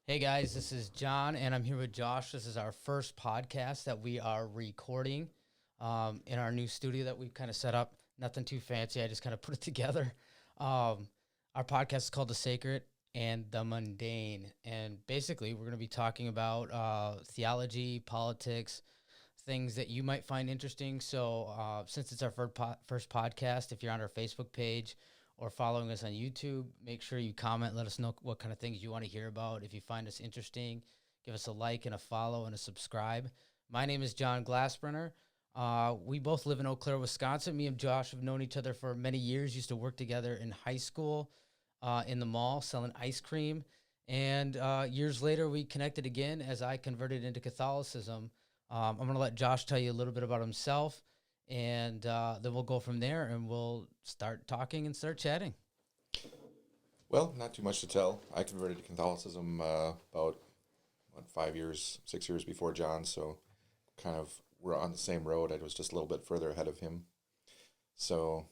Hey guys, this is John, and I'm here with Josh. This is our first podcast that we are recording in our new studio that we've kind of set up. Nothing too fancy. I just kind of put it together. Our podcast is called The Sacred and the Mundane, and basically we're going to be talking about theology, politics, things that you might find interesting. So since it's our first podcast, if you're on our Facebook page or following us on YouTube, make sure you comment. Let us know what kind of things you want to hear about. If you find us interesting, give us a like and a follow and a subscribe. My name is John Glassbrenner. We both live in Eau Claire, Wisconsin. Me and Josh have known each other for many years, used to work together in high school in the mall selling ice cream. And years later, we connected again as I converted into Catholicism. I'm going to let Josh tell you a little bit about himself, and then we'll go from there, and we'll start talking and start chatting. Well, not too much to tell. I converted to Catholicism about 6 years before John, so kind of we're on the same road. I was just a little bit further ahead of him. So,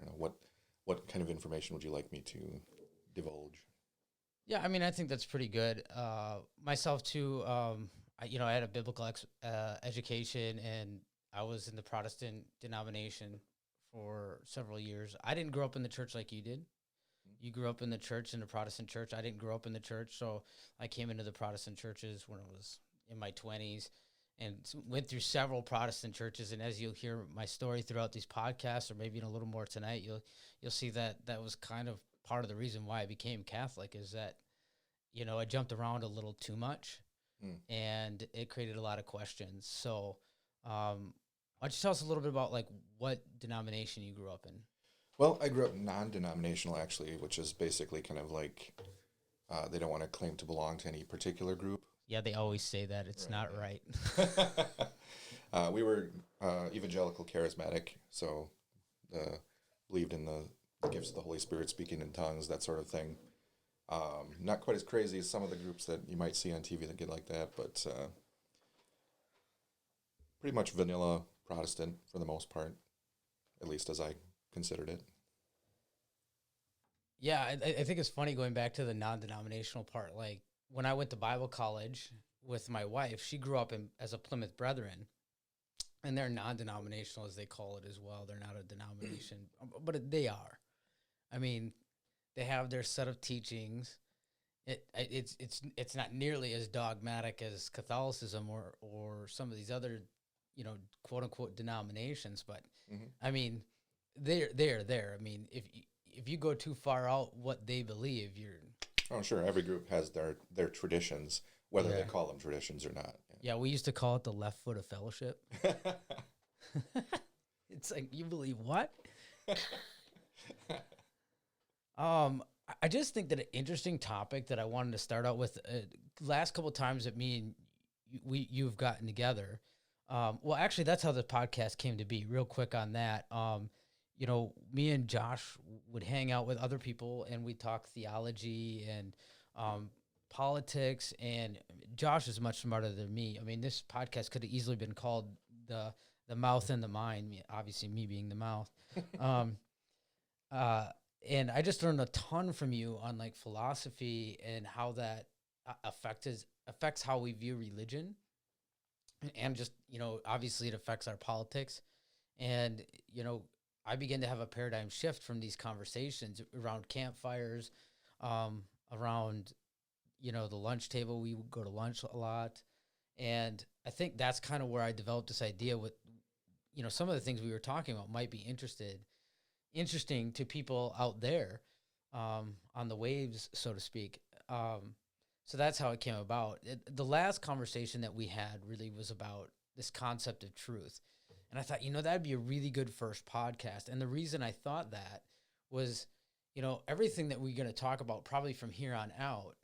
I don't know, what kind of information would you like me to divulge? Yeah, I mean, I think that's pretty good. Myself, too, I had a biblical education, and I was in the Protestant denomination for several years. I didn't grow up in the church like you did. You grew up in the church, in the Protestant church. I didn't grow up in the church, so I came into the Protestant churches when I was in my 20s and went through several Protestant churches. And as you'll hear my story throughout these podcasts, or maybe in a little more tonight, you'll see that was kind of part of the reason why I became Catholic, is that, I jumped around a little too much, and it created a lot of questions. So why don't you tell us a little bit about, like, what denomination you grew up in? Well, I grew up non-denominational, actually, which is basically kind of like they don't want to claim to belong to any particular group. Yeah, they always say that. It's not right. We were evangelical charismatic, so believed in the gifts of the Holy Spirit, speaking in tongues, that sort of thing. Not quite as crazy as some of the groups that you might see on TV that get like that, but pretty much vanilla Protestant for the most part, at least as I considered it. Yeah, I think it's funny going back to the non-denominational part. Like, when I went to Bible college with my wife, she grew up as a Plymouth Brethren, and they're non-denominational, as they call it, as well. They're not a denomination, but they are. I mean, they have their set of teachings. It's not nearly as dogmatic as Catholicism or some of these other, quote unquote denominations. But I mean, they're there. I mean, if you go too far out what they believe, you're. Oh, sure. Every group has their traditions, whether they call them traditions or not. Yeah, we used to call it the left foot of fellowship. It's like, you believe what? I just think that an interesting topic that I wanted to start out with, last couple of times that me and you've gotten together. Well, actually, that's how the podcast came to be. Real quick on that. Me and Josh would hang out with other people, and we'd talk theology and politics. And Josh is much smarter than me. I mean, this podcast could have easily been called the mouth and the mind. Obviously, me being the mouth. And I just learned a ton from you on, like, philosophy and how that affects how we view religion, and just, obviously it affects our politics. And, I began to have a paradigm shift from these conversations around campfires, around, the lunch table. We would go to lunch a lot. And I think that's kind of where I developed this idea with, some of the things we were talking about might be interesting to people out there, on the waves, so to speak. So that's how it came about. The last conversation that we had really was about this concept of truth. And I thought, that'd be a really good first podcast. And the reason I thought that was, everything that we're going to talk about probably from here on out.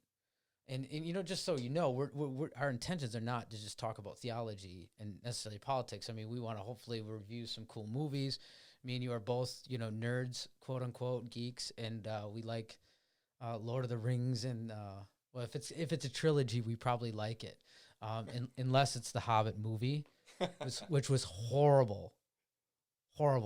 And just so you know, we're our intentions are not to just talk about theology and necessarily politics. I mean, we want to hopefully review some cool movies. Me and you are both, nerds, quote unquote, geeks, and we like Lord of the Rings. And well, if it's a trilogy, we probably like it, unless it's the Hobbit movie, which was horrible.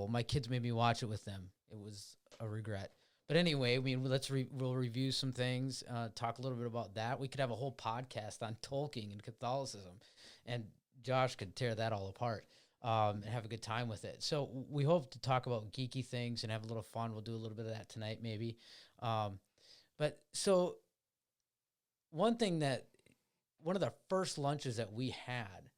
My kids made me watch it with them. It was a regret. But anyway, I mean, we'll review some things, talk a little bit about that. We could have a whole podcast on Tolkien and Catholicism, and Josh could tear that all apart and have a good time with it. So we hope to talk about geeky things and have a little fun. We'll do a little bit of that tonight, maybe. But so one of the first lunches that we had,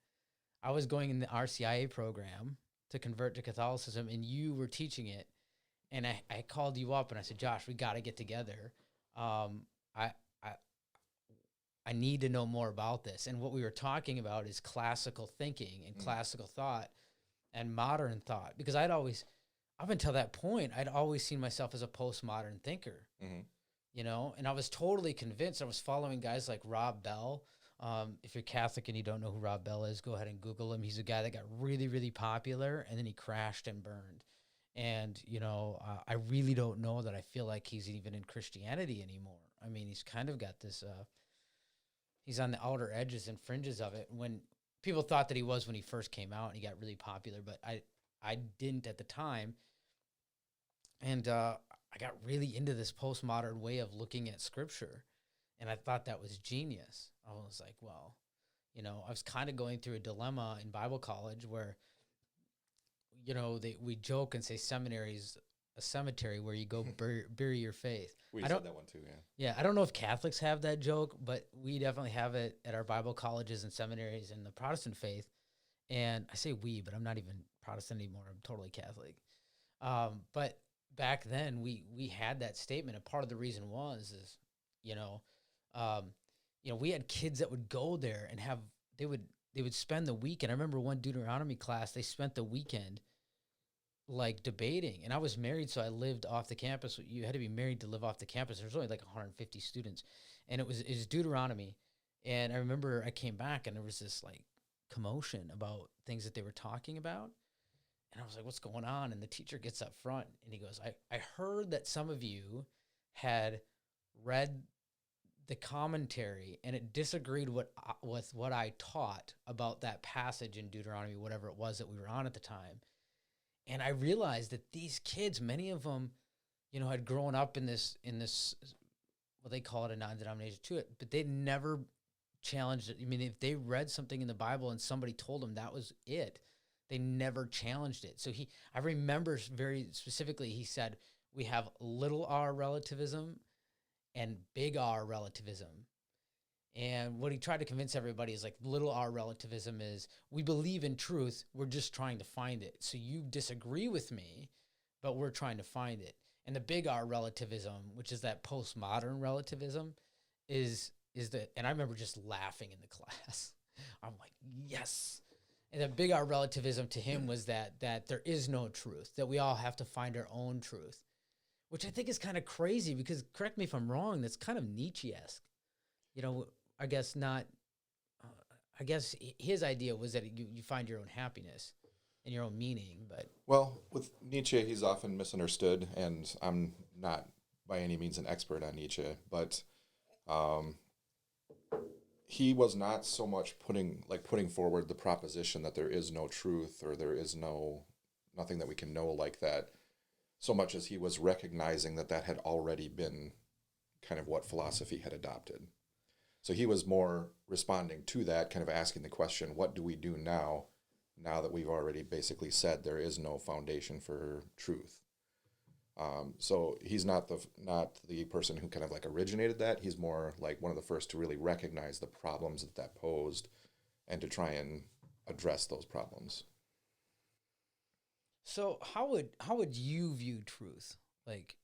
I was going in the RCIA program to convert to Catholicism, and you were teaching it. And I called you up and I said, Josh, we got to get together. I need to know more about this. And what we were talking about is classical thinking and classical thought and modern thought. Because up until that point, I'd always seen myself as a postmodern thinker, you know, and I was totally convinced. I was following guys like Rob Bell. If you're Catholic and you don't know who Rob Bell is, go ahead and Google him. He's a guy that got really, really popular, and then he crashed and burned. And, you know, I really don't know that I feel like he's even in Christianity anymore. I mean, he's kind of got this, he's on the outer edges and fringes of it. When people thought that he was when he first came out and he got really popular, but I didn't at the time. And I got really into this postmodern way of looking at Scripture. And I thought that was genius. I was like, well, you know, I was kind of going through a dilemma in Bible college where, you know, we joke and say seminary's a cemetery where you go bury your faith. We said that one too, yeah. Yeah, I don't know if Catholics have that joke, but we definitely have it at our Bible colleges and seminaries in the Protestant faith. And I say we, but I'm not even Protestant anymore. I'm totally Catholic. But back then, we had that statement, and part of the reason is, you know, we had kids that would go there and they would spend the weekend. I remember one Deuteronomy class, they spent the weekend like debating, and I was married, so I lived off the campus. You had to be married to live off the campus. There's only like 150 students, and it was Deuteronomy. And I remember I came back and there was this like commotion about things that they were talking about. And I was like, what's going on? And the teacher gets up front and he goes, I heard that some of you had read the commentary and it disagreed with what I taught about that passage in Deuteronomy, whatever it was that we were on at the time. And I realized that these kids, many of them, you know, had grown up in this, well, they call it a non-denomination to it, but they never challenged it. I mean, if they read something in the Bible and somebody told them that was it, they never challenged it. So I remember very specifically, he said, we have little r relativism and big R relativism. And what he tried to convince everybody is like little r relativism is we believe in truth, we're just trying to find it. So you disagree with me, but we're trying to find it. And the big R relativism, which is that postmodern relativism, is that, and I remember just laughing in the class. I'm like, yes. And the big R relativism to him was that there is no truth, that we all have to find our own truth, which I think is kind of crazy because, correct me if I'm wrong, that's kind of Nietzsche-esque. You know, I guess not. I guess his idea was that you find your own happiness and your own meaning. But well, with Nietzsche, he's often misunderstood, and I'm not by any means an expert on Nietzsche, but he was not so much putting forward the proposition that there is no truth or there is nothing that we can know like that, so much as he was recognizing that had already been kind of what philosophy had adopted. So he was more responding to that, kind of asking the question, what do we do now that we've already basically said there is no foundation for truth? So he's not the person who kind of like originated that. He's more like one of the first to really recognize the problems that posed and to try and address those problems. So how would you view truth? Like,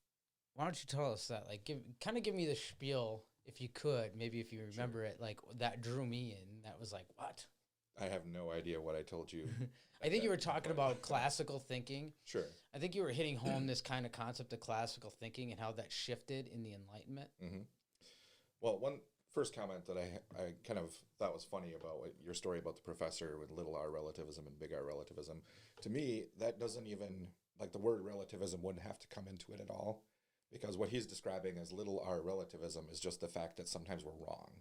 why don't you tell us that? Like, give me the spiel, if you could, maybe if you remember it, like that drew me in. That was like, what? I have no idea what I told you. I think you were talking about classical thinking. Sure. I think you were hitting home this kind of concept of classical thinking and how that shifted in the Enlightenment. Mm-hmm. Well, one first comment that I kind of thought was funny about your story about the professor with little r relativism and big R relativism. To me, that doesn't even, like, the word relativism wouldn't have to come into it at all, because what he's describing as little r relativism is just the fact that sometimes we're wrong.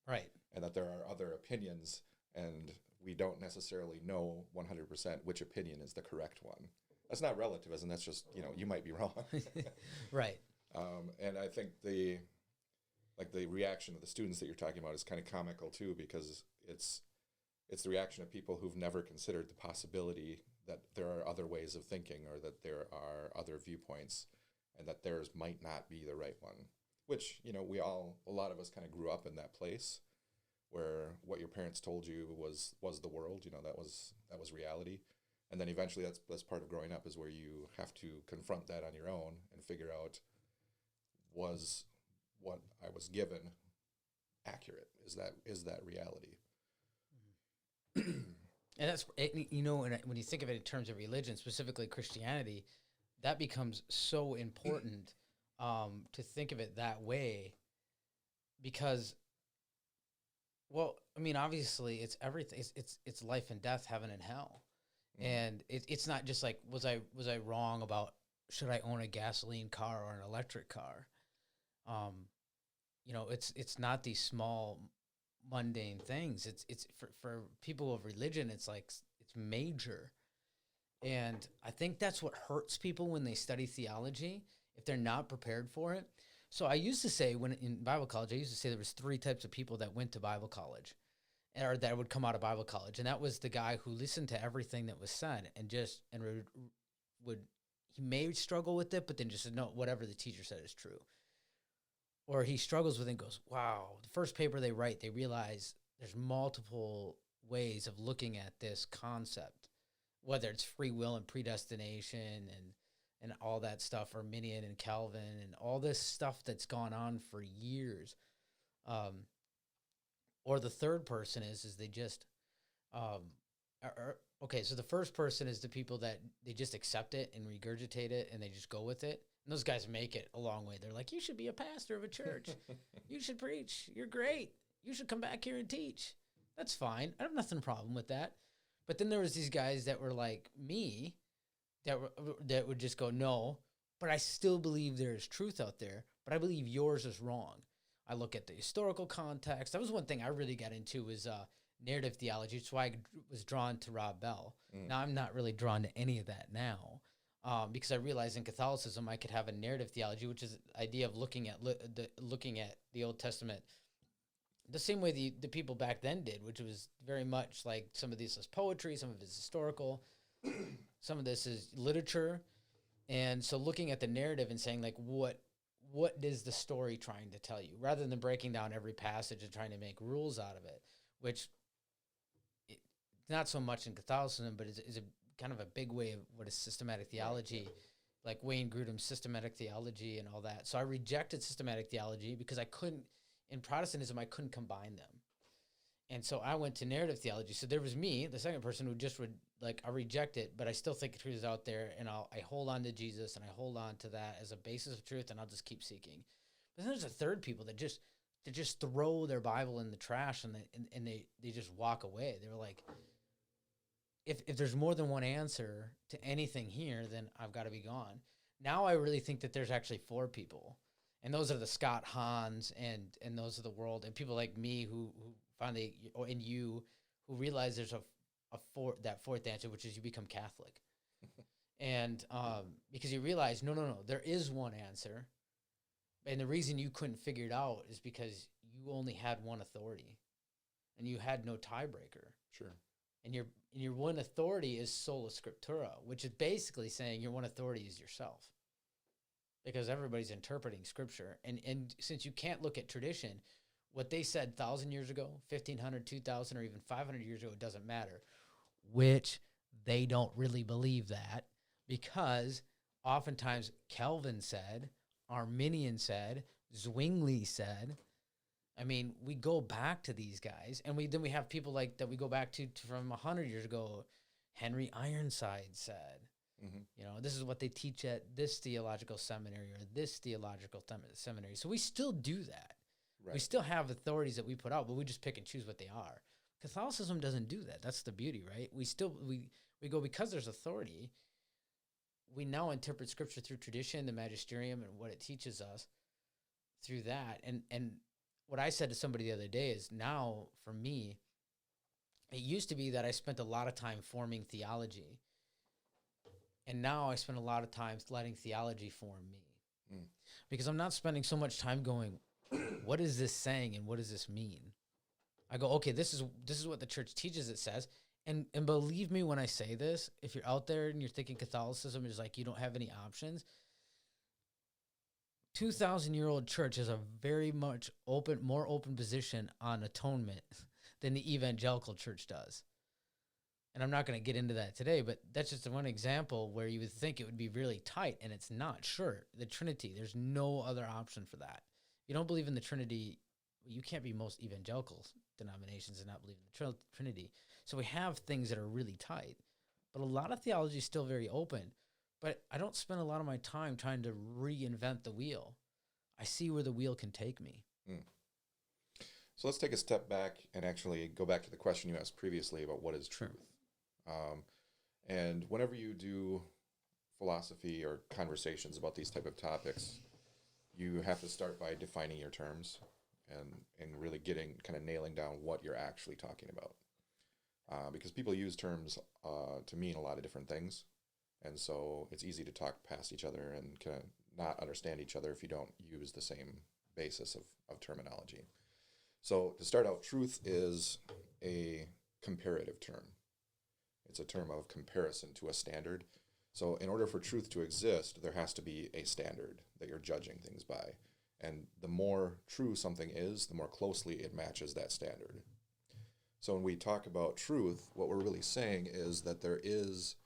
Right. And that there are other opinions, and we don't necessarily know 100% which opinion is the correct one. That's not relativism. That's just, you might be wrong. Right. And I think the reaction of the students that you're talking about is kind of comical too, because it's the reaction of people who've never considered the possibility that there are other ways of thinking, or that there are other viewpoints, and that theirs might not be the right one. Which, a lot of us kind of grew up in that place where what your parents told you was the world. That was reality. And then eventually that's part of growing up, is where you have to confront that on your own and figure out, was what I was given accurate? Is that reality? And that's, when you think of it in terms of religion, specifically Christianity, that becomes so important to think of it that way, because, well, I mean, obviously it's everything. It's life and death, heaven and hell. And it's not just like, was I wrong about, should I own a gasoline car or an electric car? It's not these small mundane things. It's for people of religion, it's like, it's major. And I think that's what hurts people when they study theology, if they're not prepared for it. So I used to say, when in Bible college, I used to say there was 3 types of people that went to Bible college, or that would come out of Bible college. And that was the guy who listened to everything that was said and he may struggle with it, but then just said, no, whatever the teacher said is true. Or he struggles with it and goes, wow, the first paper they write, they realize there's multiple ways of looking at this concept, whether it's free will and predestination and all that stuff, Arminian and Calvin and all this stuff that's gone on for years. Or the third person is they just, okay, so the first person is the people that they just accept it and regurgitate it and they just go with it. And those guys make it a long way. They're like, you should be a pastor of a church. You should preach. You're great. You should come back here and teach. That's fine. I have nothing problem with that. But then there was these guys that were like me that would just go, no, but I still believe there is truth out there, but I believe yours is wrong. I look at the historical context. That was one thing I really got into, was narrative theology. That's why I was drawn to Rob Bell. Now I'm not really drawn to any of that now. Because I realized in Catholicism I could have a narrative theology, which is the idea of looking at the Old Testament the same way the people back then did, which was very much like, some of this is poetry, some of it is historical, some of this is literature. And so looking at the narrative and saying, like, what is the story trying to tell you, rather than breaking down every passage and trying to make rules out of it, which not so much in Catholicism, but is a kind of a big way of what is systematic theology, like Wayne Grudem's systematic theology and all that. So I rejected systematic theology because in Protestantism, I couldn't combine them. And so I went to narrative theology. So there was me, the second person, who just would, like, I reject it, but I still think the truth is out there, and I hold on to Jesus, and I hold on to that as a basis of truth, and I'll just keep seeking. But then there's a third people that just throw their Bible in the trash, and they just walk away. They're like, if there's more than one answer to anything here, then I've got to be gone. Now I really think that there's actually 4 people, and those are the Scott Hahns and those are the world, and people like me who finally, and you, who realize there's that fourth answer, which is you become Catholic. And because you realize, no, there is one answer. And the reason you couldn't figure it out is because you only had one authority and you had no tiebreaker. Sure. And your one authority is sola scriptura, which is basically saying your one authority is yourself. Because everybody's interpreting scripture. And since you can't look at tradition, what they said 1,000 years ago, 1,500, 2,000, or even 500 years ago, it doesn't matter. Which they don't really believe that, because oftentimes Calvin said, Arminian said, Zwingli said. I mean, we go back to these guys, and then we have people like that we go back to from 100 years ago. Henry Ironside said, this is what they teach at this theological seminary or this theological seminary. So we still do that. Right. We still have authorities that we put out, but we just pick and choose what they are. Catholicism doesn't do that. That's the beauty, right? We go, because there's authority, we now interpret scripture through tradition, the magisterium, and what it teaches us through that. And what I said to somebody the other day is, now for me, it used to be that I spent a lot of time forming theology. And now I spend a lot of time letting theology form me. Mm. Because I'm not spending so much time going, what is this saying and what does this mean? I go, okay, this is what the church teaches, it says. And believe me when I say this, if you're out there and you're thinking Catholicism is like you don't have any options, 2,000-year-old church is a very much more open position on atonement than the evangelical church does. And I'm not going to get into that today, but that's just one example where you would think it would be really tight, and it's not. Sure, the Trinity, there's no other option for that. If you don't believe in the Trinity, you can't be most evangelical denominations and not believe in the Trinity. So we have things that are really tight, but a lot of theology is still very open. But I don't spend a lot of my time trying to reinvent the wheel. I see where the wheel can take me. Mm. So let's take a step back and actually go back to the question you asked previously about what is truth. And whenever you do philosophy or conversations about these type of topics, you have to start by defining your terms and really kind of nailing down what you're actually talking about. Because people use terms to mean a lot of different things. And so it's easy to talk past each other and kind of not understand each other if you don't use the same basis of terminology. So to start out, truth is a comparative term. It's a term of comparison to a standard. So in order for truth to exist, there has to be a standard that you're judging things by. And the more true something is, the more closely it matches that standard. So when we talk about truth, what we're really saying is that there is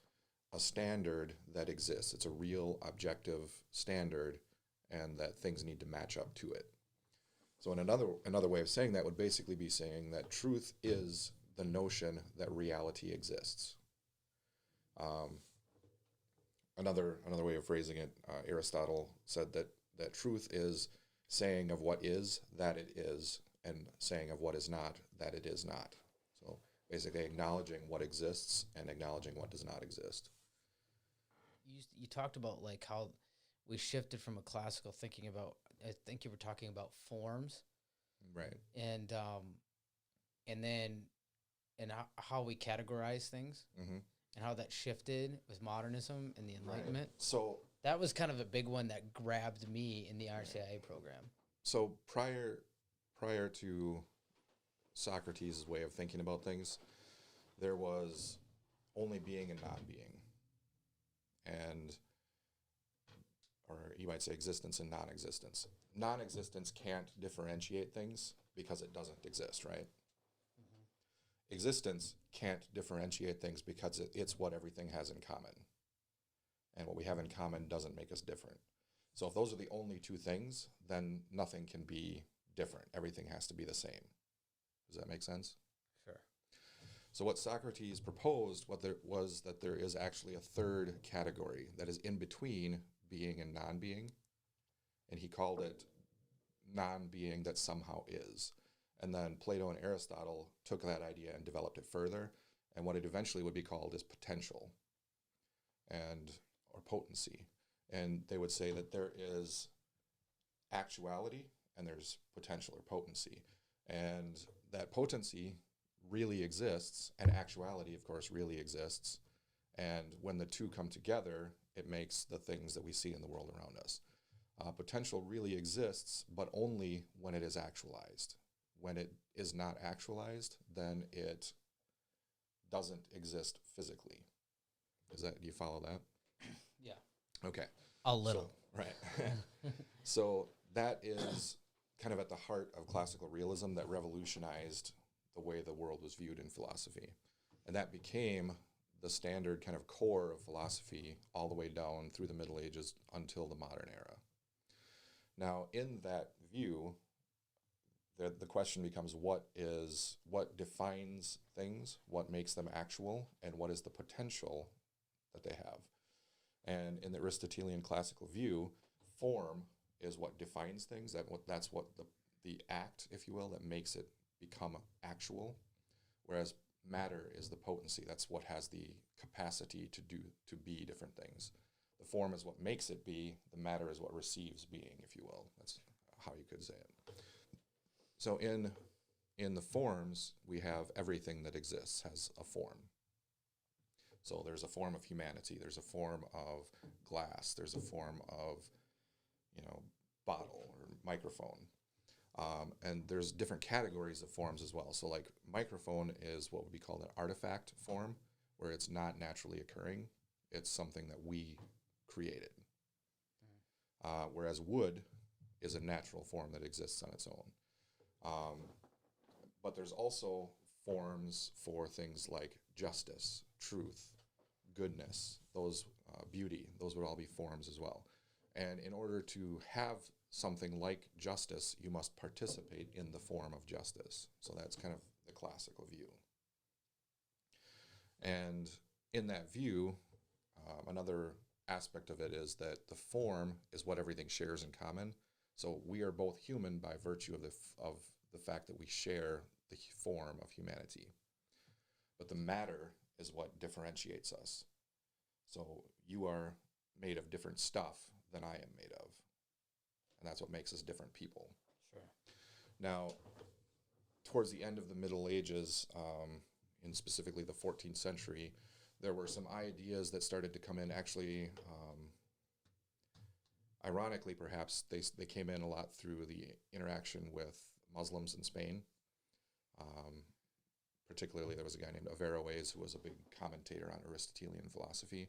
a standard that exists. It's a real objective standard, and that things need to match up to it. So in another way of saying that would basically be saying that truth is the notion that reality exists. Another way of phrasing it, Aristotle said that truth is saying of what is that it is, and saying of what is not that it is not. So basically acknowledging what exists and acknowledging what does not exist. You talked about like how we shifted from a classical thinking about, I think you were talking about forms. Right. And then how we categorize things, Mm-hmm. and how that shifted with modernism and the Enlightenment. Right. So that was kind of a big one that grabbed me in the RCIA program. So prior to Socrates' way of thinking about things, there was only being and non-being. Or you might say existence and non-existence. Non-existence can't differentiate things because it doesn't exist, right? Mm-hmm. Existence can't differentiate things because it's what everything has in common. And what we have in common doesn't make us different. So if those are the only two things, then nothing can be different. Everything has to be the same. Does that make sense? Sure. So what Socrates proposed was that there is actually a third category that is in between being and non-being, and he called it non-being that somehow is. And then Plato and Aristotle took that idea and developed it further, and what it eventually would be called is potential or potency. And they would say that there is actuality and there's potential or potency. And that potency really exists, and actuality, of course, really exists. And when the two come together, it makes the things that we see in the world around us. Potential really exists, but only when it is actualized. When it is not actualized, then it doesn't exist physically. Do you follow that? Yeah. Okay. A little. So, right. So that is kind of at the heart of classical realism that revolutionized the way the world was viewed in philosophy. And that became the standard kind of core of philosophy all the way down through the Middle Ages until the modern era. Now, in that view, the question becomes what defines things, what makes them actual, and what is the potential that they have. And in the Aristotelian classical view, form is what defines things. That's what the act, if you will, that makes it become actual, whereas matter is the potency. That's what has the capacity to be different things. The form is what makes it be. The matter is what receives being, if you will. That's how you could say it. So in the forms, we have everything that exists has a form. So there's a form of humanity, there's a form of glass, there's a form of, bottle or microphone. And there's different categories of forms as well. So like microphone is what would be called an artifact form, where it's not naturally occurring. It's something that we created. Whereas wood is a natural form that exists on its own. But there's also forms for things like justice, truth, goodness, those beauty. Those would all be forms as well. And in order to have something like justice, you must participate in the form of justice. So that's kind of the classical view. And in that view, another aspect of it is that the form is what everything shares in common. So we are both human by virtue of the fact that we share the form of humanity. But the matter is what differentiates us. So you are made of different stuff than I am made of. And that's what makes us different people. Sure. Now, towards the end of the Middle Ages, in specifically the 14th century, there were some ideas that started to come in. Actually, ironically, perhaps, they came in a lot through the interaction with Muslims in Spain. Particularly, there was a guy named Averroes who was a big commentator on Aristotelian philosophy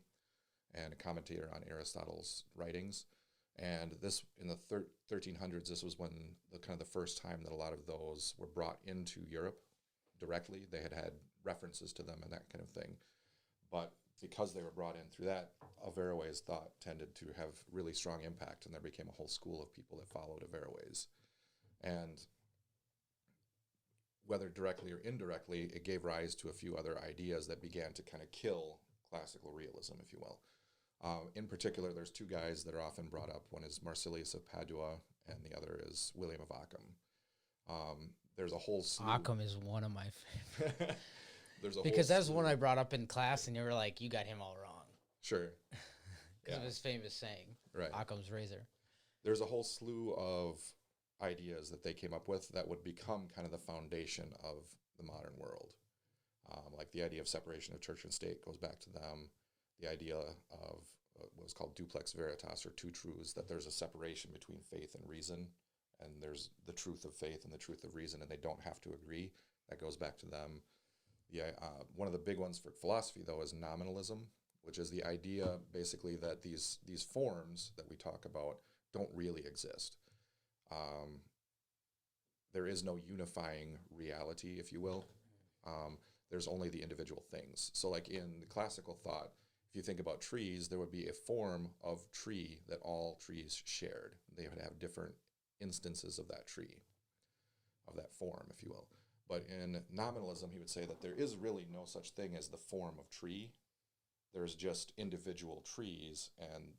and a commentator on Aristotle's writings. And this, in the 1300s, this was when the first time that a lot of those were brought into Europe directly. They had references to them and that kind of thing. But because they were brought in through that, Averroes' thought tended to have really strong impact, and there became a whole school of people that followed Averroes. And whether directly or indirectly, it gave rise to a few other ideas that began to kind of kill classical realism, if you will. In particular, there's two guys that are often brought up. One is Marsilius of Padua, and the other is William of Ockham. There's a whole slew. Occam is one of my favorites. Because that's one I brought up in class, and you were like, you got him all wrong. Sure. Because of his famous saying, right. Occam's razor. There's a whole slew of ideas that they came up with that would become kind of the foundation of the modern world. Like the idea of separation of church and state goes back to them. The idea of what's called duplex veritas, or two truths, that there's a separation between faith and reason, and there's the truth of faith and the truth of reason, and they don't have to agree. That goes back to them. One of the big ones for philosophy, though, is nominalism, which is the idea, basically, that these forms that we talk about don't really exist. There is no unifying reality, if you will. There's only the individual things. So like in the classical thought, if you think about trees, there would be a form of tree that all trees shared. They would have different instances of that tree, of that form, if you will. But in nominalism, he would say that there is really no such thing as the form of tree. There's just individual trees, and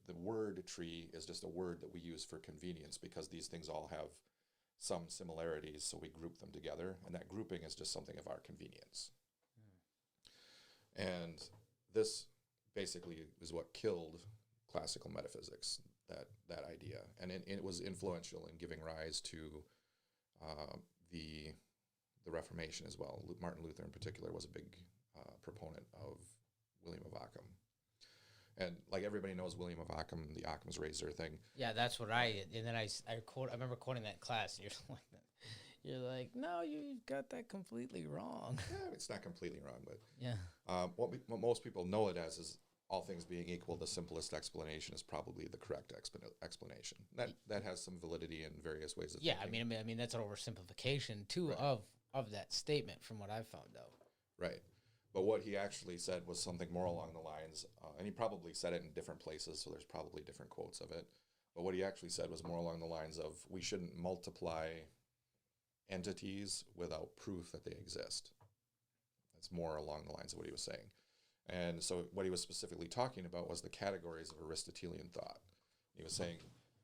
the word tree is just a word that we use for convenience because these things all have some similarities, so we group them together, and that grouping is just something of our convenience. And this basically is what killed classical metaphysics, that idea. And it was influential in giving rise to the Reformation as well. Martin Luther in particular was a big proponent of William of Ockham. And like everybody knows William of Ockham, the Occam's razor thing. Yeah, that's what I did. And then I remember quoting that class, and you're like, no, you've got that completely wrong. Yeah, it's not completely wrong, but yeah. What most people know it as is, all things being equal, the simplest explanation is probably the correct explanation. That has some validity in various ways of thinking. I mean that's an oversimplification too, right, of that statement from what I've found out. Right. But what he actually said was something more along the lines, and he probably said it in different places, so there's probably different quotes of it. But what he actually said was more along the lines of, we shouldn't multiply entities without proof that they exist. That's more along the lines of what he was saying. And so what he was specifically talking about was the categories of Aristotelian thought. He was saying,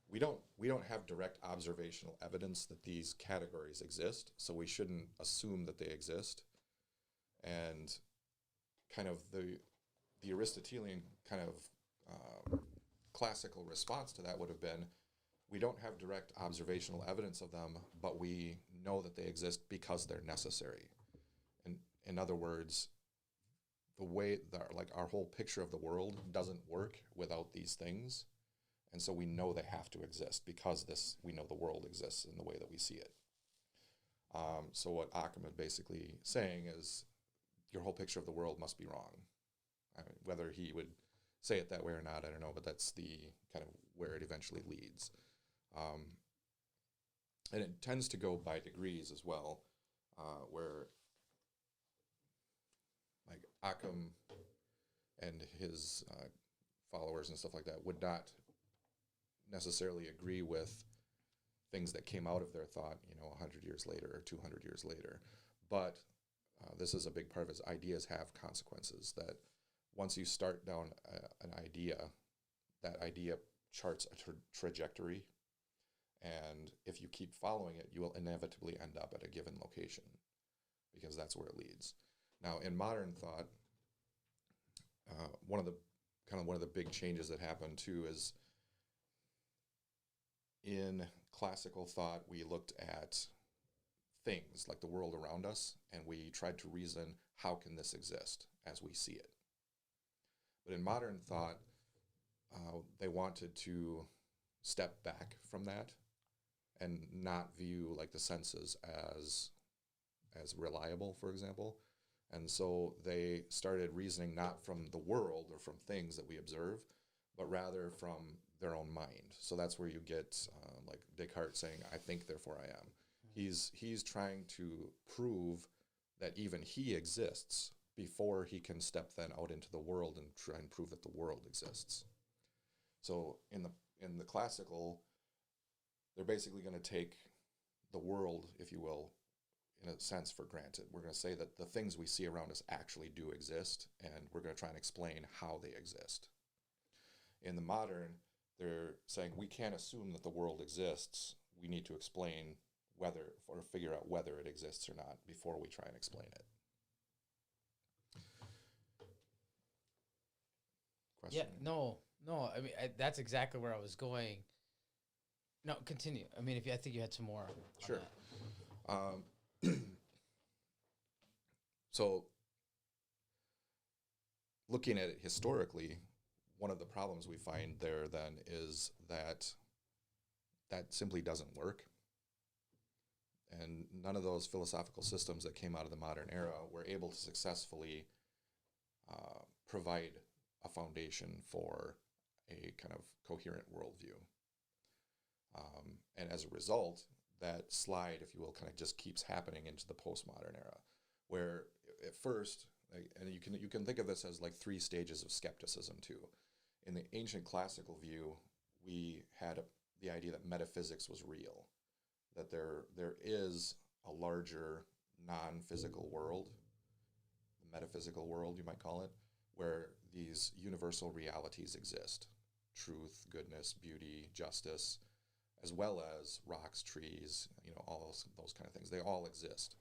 we don't have direct observational evidence that these categories exist, so we shouldn't assume that they exist. And kind of the Aristotelian kind of classical response to that would have been, we don't have direct observational evidence of them, but we know that they exist because they're necessary. In other words, the way that like our whole picture of the world doesn't work without these things, and so we know they have to exist because we know the world exists in the way that we see it. So what Occam is basically saying is your whole picture of the world must be wrong. I mean, whether he would say it that way or not, I don't know, but that's the kind of where it eventually leads. And it tends to go by degrees as well, where like Occam and his followers and stuff like that would not necessarily agree with things that came out of their thought, 100 years later or 200 years later. But this is a big part of his ideas have consequences, that once you start down an idea, that idea charts a trajectory. And if you keep following it, you will inevitably end up at a given location because that's where it leads. Now, in modern thought, one of the big changes that happened too is in classical thought, we looked at things like the world around us, and we tried to reason, how can this exist as we see it? But in modern thought, they wanted to step back from that and not view like the senses as reliable, for example. And so they started reasoning not from the world or from things that we observe, but rather from their own mind. So that's where you get like Descartes saying, I think, therefore I am. He's trying to prove that even he exists before he can step then out into the world and try and prove that the world exists. So in the classical, they're basically going to take the world, if you will, in a sense for granted. We're going to say that the things we see around us actually do exist, and we're going to try and explain how they exist. In the modern, they're saying we can't assume that the world exists. We need to explain whether, or figure out whether it exists or not before we try and explain it. Question? Yeah, no. I mean, that's exactly where I was going. No, continue. I mean, I think you had some more. Sure. So, looking at it historically, one of the problems we find there then is that simply doesn't work. And none of those philosophical systems that came out of the modern era were able to successfully provide a foundation for a kind of coherent worldview. And as a result, that slide, if you will, kind of just keeps happening into the postmodern era, where at first, and you can think of this as like three stages of skepticism too. In the ancient classical view, we had the idea that metaphysics was real, that there is a larger non-physical world, the metaphysical world you might call it, where these universal realities exist: truth, goodness, beauty, justice, as well as rocks, trees, all those kind of things. They all exist.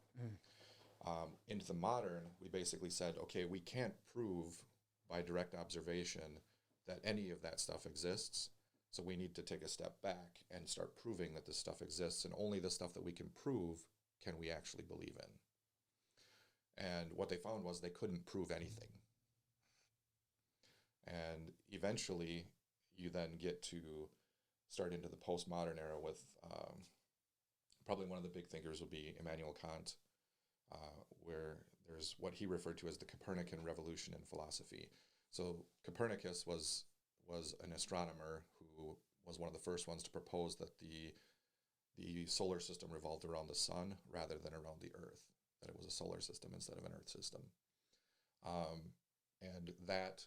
Into the modern, we basically said, okay, we can't prove by direct observation that any of that stuff exists, so we need to take a step back and start proving that this stuff exists, and only the stuff that we can prove can we actually believe in. And what they found was they couldn't prove anything. And eventually, you then get to start into the postmodern era with probably one of the big thinkers would be Immanuel Kant, where there's what he referred to as the Copernican revolution in philosophy. So Copernicus was an astronomer who was one of the first ones to propose that the solar system revolved around the sun rather than around the Earth, that it was a solar system instead of an Earth system. And that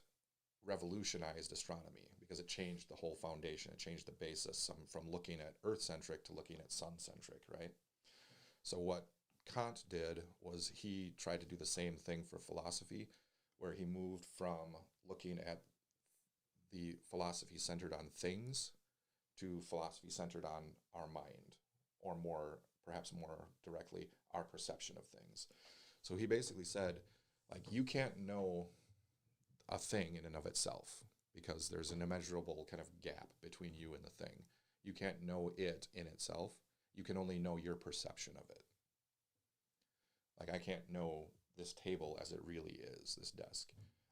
revolutionized astronomy because it changed the whole foundation. It changed the basis from looking at Earth-centric to looking at sun-centric, right? So what Kant did was he tried to do the same thing for philosophy, where he moved from looking at the philosophy centered on things to philosophy centered on our mind, or perhaps more directly, our perception of things. So he basically said, like, you can't know a thing in and of itself because there's an immeasurable kind of gap between you and the thing. You can't know it in itself. You can only know your perception of it. Like, I can't know this table as it really is, this desk.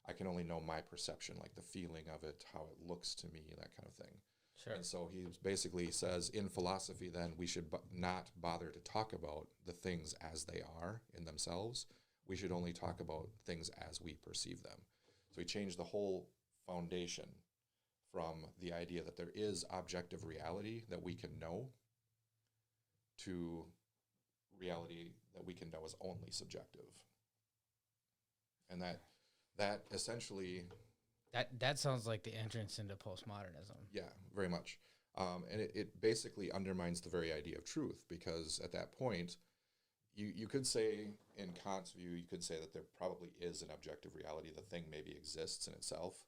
I can only know my perception, like the feeling of it, how it looks to me, that kind of thing. Sure. And so he basically says in philosophy, then we should not bother to talk about the things as they are in themselves. We should only talk about things as we perceive them. So he changed the whole foundation from the idea that there is objective reality that we can know to reality that we can know is only subjective. And that essentially... That sounds like the entrance into postmodernism. Yeah, very much. And it basically undermines the very idea of truth, because at that point, you could say, in Kant's view, you could say that there probably is an objective reality. The thing maybe exists in itself,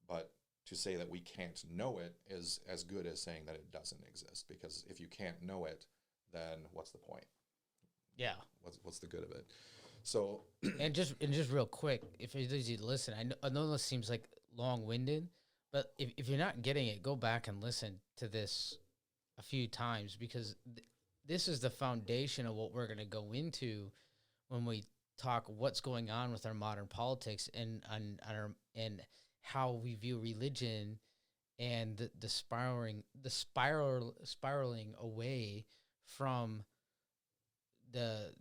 but to say that we can't know it is as good as saying that it doesn't exist, because if you can't know it, then what's the point? Yeah. What's the good of it? So and just real quick, if it's easy to listen, I know this seems like long-winded, but if you're not getting it, go back and listen to this a few times, because this is the foundation of what we're going to go into when we talk what's going on with our modern politics and how we view religion and the spiraling away from the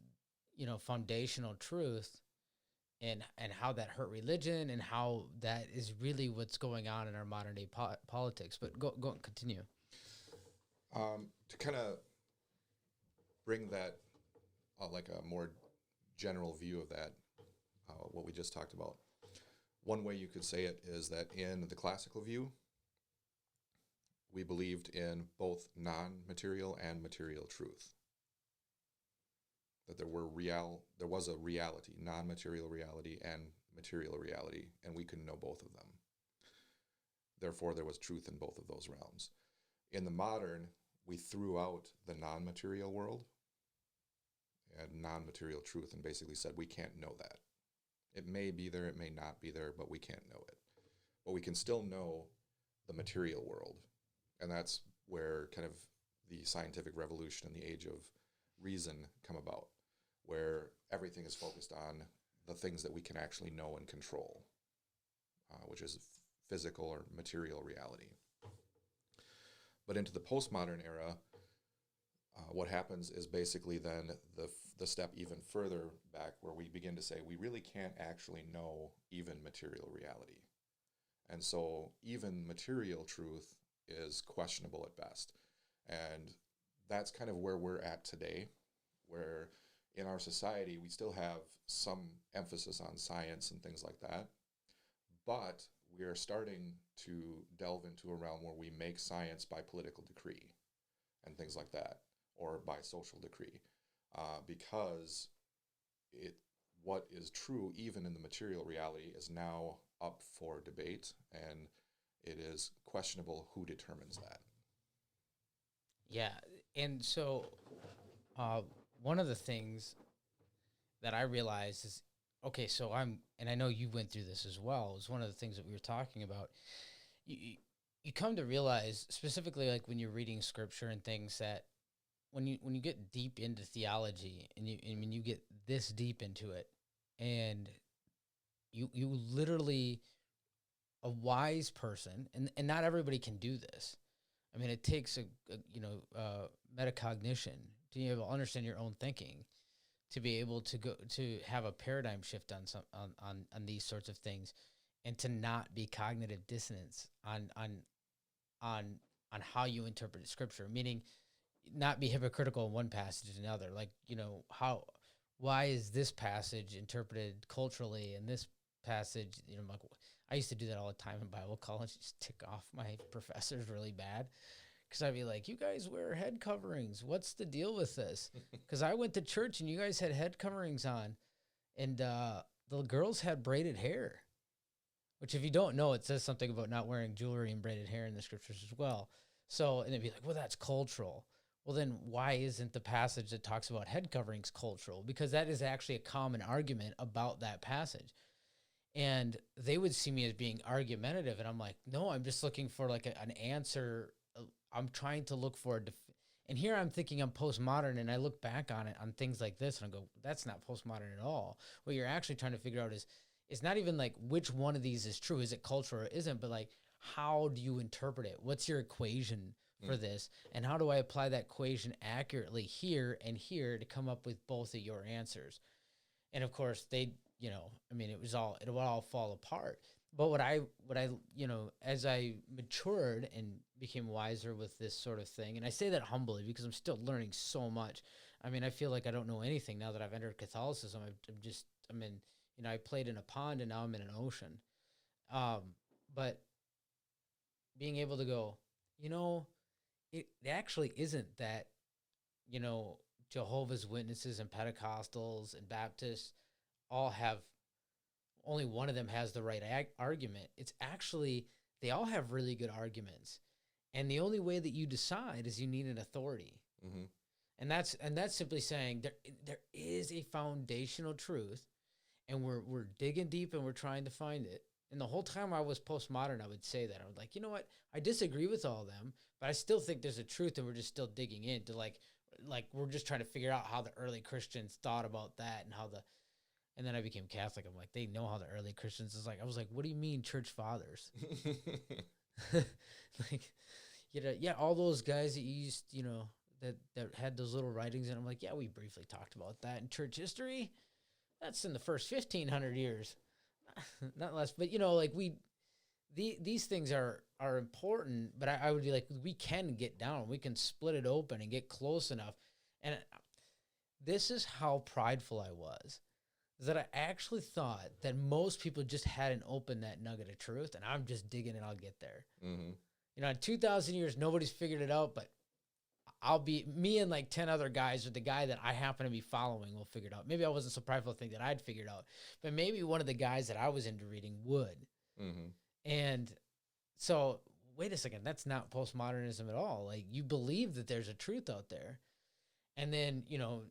foundational truth, and how that hurt religion, and how that is really what's going on in our modern day politics. But go and continue. To kind of bring that, like a more general view of that, what we just talked about. One way you could say it is that in the classical view, we believed in both non-material and material truth. That there was a reality, non-material reality and material reality, and we could know both of them. Therefore, there was truth in both of those realms. In the modern, we threw out the non-material world and non-material truth and basically said we can't know that. It may be there, it may not be there, but we can't know it. But we can still know the material world. And that's where kind of the scientific revolution and the age of reason come about, where everything is focused on the things that we can actually know and control, which is physical or material reality. But into the postmodern era, what happens is basically then the step even further back, where we begin to say we really can't actually know even material reality. And so even material truth is questionable at best. And that's kind of where we're at today, where in our society we still have some emphasis on science and things like that, but we are starting to delve into a realm where we make science by political decree and things like that, or by social decree, because what is true even in the material reality is now up for debate, and it is questionable who determines that. Yeah, and so one of the things that I realized is, okay, so and I know you went through this as well, is one of the things that we were talking about. You come to realize, specifically like when you're reading scripture and things, that when you get deep into theology, and when you get this deep into it, and you literally, a wise person, and not everybody can do this. I mean, it takes a metacognition to be able to understand your own thinking, to be able to go to have a paradigm shift on these sorts of things, and to not be cognitive dissonance on how you interpret scripture, meaning not be hypocritical in one passage and another. Like, why is this passage interpreted culturally and this passage, like, I used to do that all the time in Bible college, just tick off my professors really bad, because I'd be like, you guys wear head coverings. What's the deal with this? Because I went to church and you guys had head coverings on, and the girls had braided hair, which, if you don't know, it says something about not wearing jewelry and braided hair in the scriptures as well. So, and it'd be like, well, that's cultural. Well, then why isn't the passage that talks about head coverings cultural? Because that is actually a common argument about that passage. And they would see me as being argumentative, and I'm like, no, I'm just looking for like an answer. I'm trying to look for And here I'm thinking I'm postmodern, and I look back on it on things like this, and I go, that's not postmodern at all. What you're actually trying to figure out is, it's not even like which one of these is true. Is it cultural or isn't? But like, how do you interpret it? What's your equation for this? And how do I apply that equation accurately here and here to come up with both of your answers? And of course, they, you know, I mean, it would all fall apart. But what I, you know, as I matured and became wiser with this sort of thing, and I say that humbly because I'm still learning so much. I mean, I feel like I don't know anything now that I've entered Catholicism. I'm in, you know, I played in a pond and now I'm in an ocean. But being able to go, you know, it actually isn't that, you know, Jehovah's Witnesses and Pentecostals and Baptists all have, only one of them has the right argument. It's actually, they all have really good arguments. And the only way that you decide is you need an authority. Mm-hmm. And that's simply saying there is a foundational truth, and we're digging deep and we're trying to find it. And the whole time I was postmodern, I would say that. I was like, you know what? I disagree with all of them, but I still think there's a truth, and we're just still digging into like we're just trying to figure out how the early Christians thought about that and and then I became Catholic. I'm like, they know how the early Christians is like. I was like, what do you mean church fathers? Like, you know, yeah, all those guys that you used, you know, that had those little writings, and I'm like, yeah, we briefly talked about that in church history. That's in the first 1,500 years, not less. But you know, like these things are important. But I would be like, we can get down, we can split it open and get close enough. And this is how prideful I was, is that I actually thought that most people just hadn't opened that nugget of truth, and I'm just digging and I'll get there. Mm-hmm. You know, in 2,000 years, nobody's figured it out, but me and like 10 other guys, or the guy that I happen to be following, will figure it out. Maybe I wasn't so prideful to think that I'd figured out, but maybe one of the guys that I was into reading would. Mm-hmm. And so, wait a second, that's not postmodernism at all. Like, you believe that there's a truth out there. And then, you know,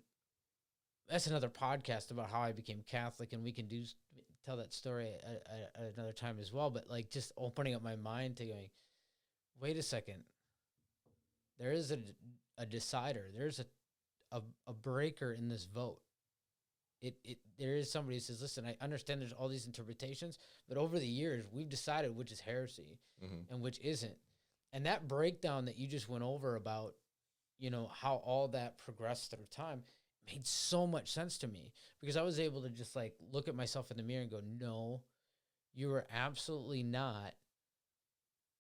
that's another podcast about how I became Catholic, and we can tell that story at another time as well. But like, just opening up my mind to going, wait a second, there is a decider. There's a breaker in this vote. There is somebody who says, listen, I understand there's all these interpretations, but over the years, we've decided which is heresy and which isn't. And that breakdown that you just went over about, you know, how all that progressed through time made so much sense to me, because I was able to just like look at myself in the mirror and go, no, you are absolutely not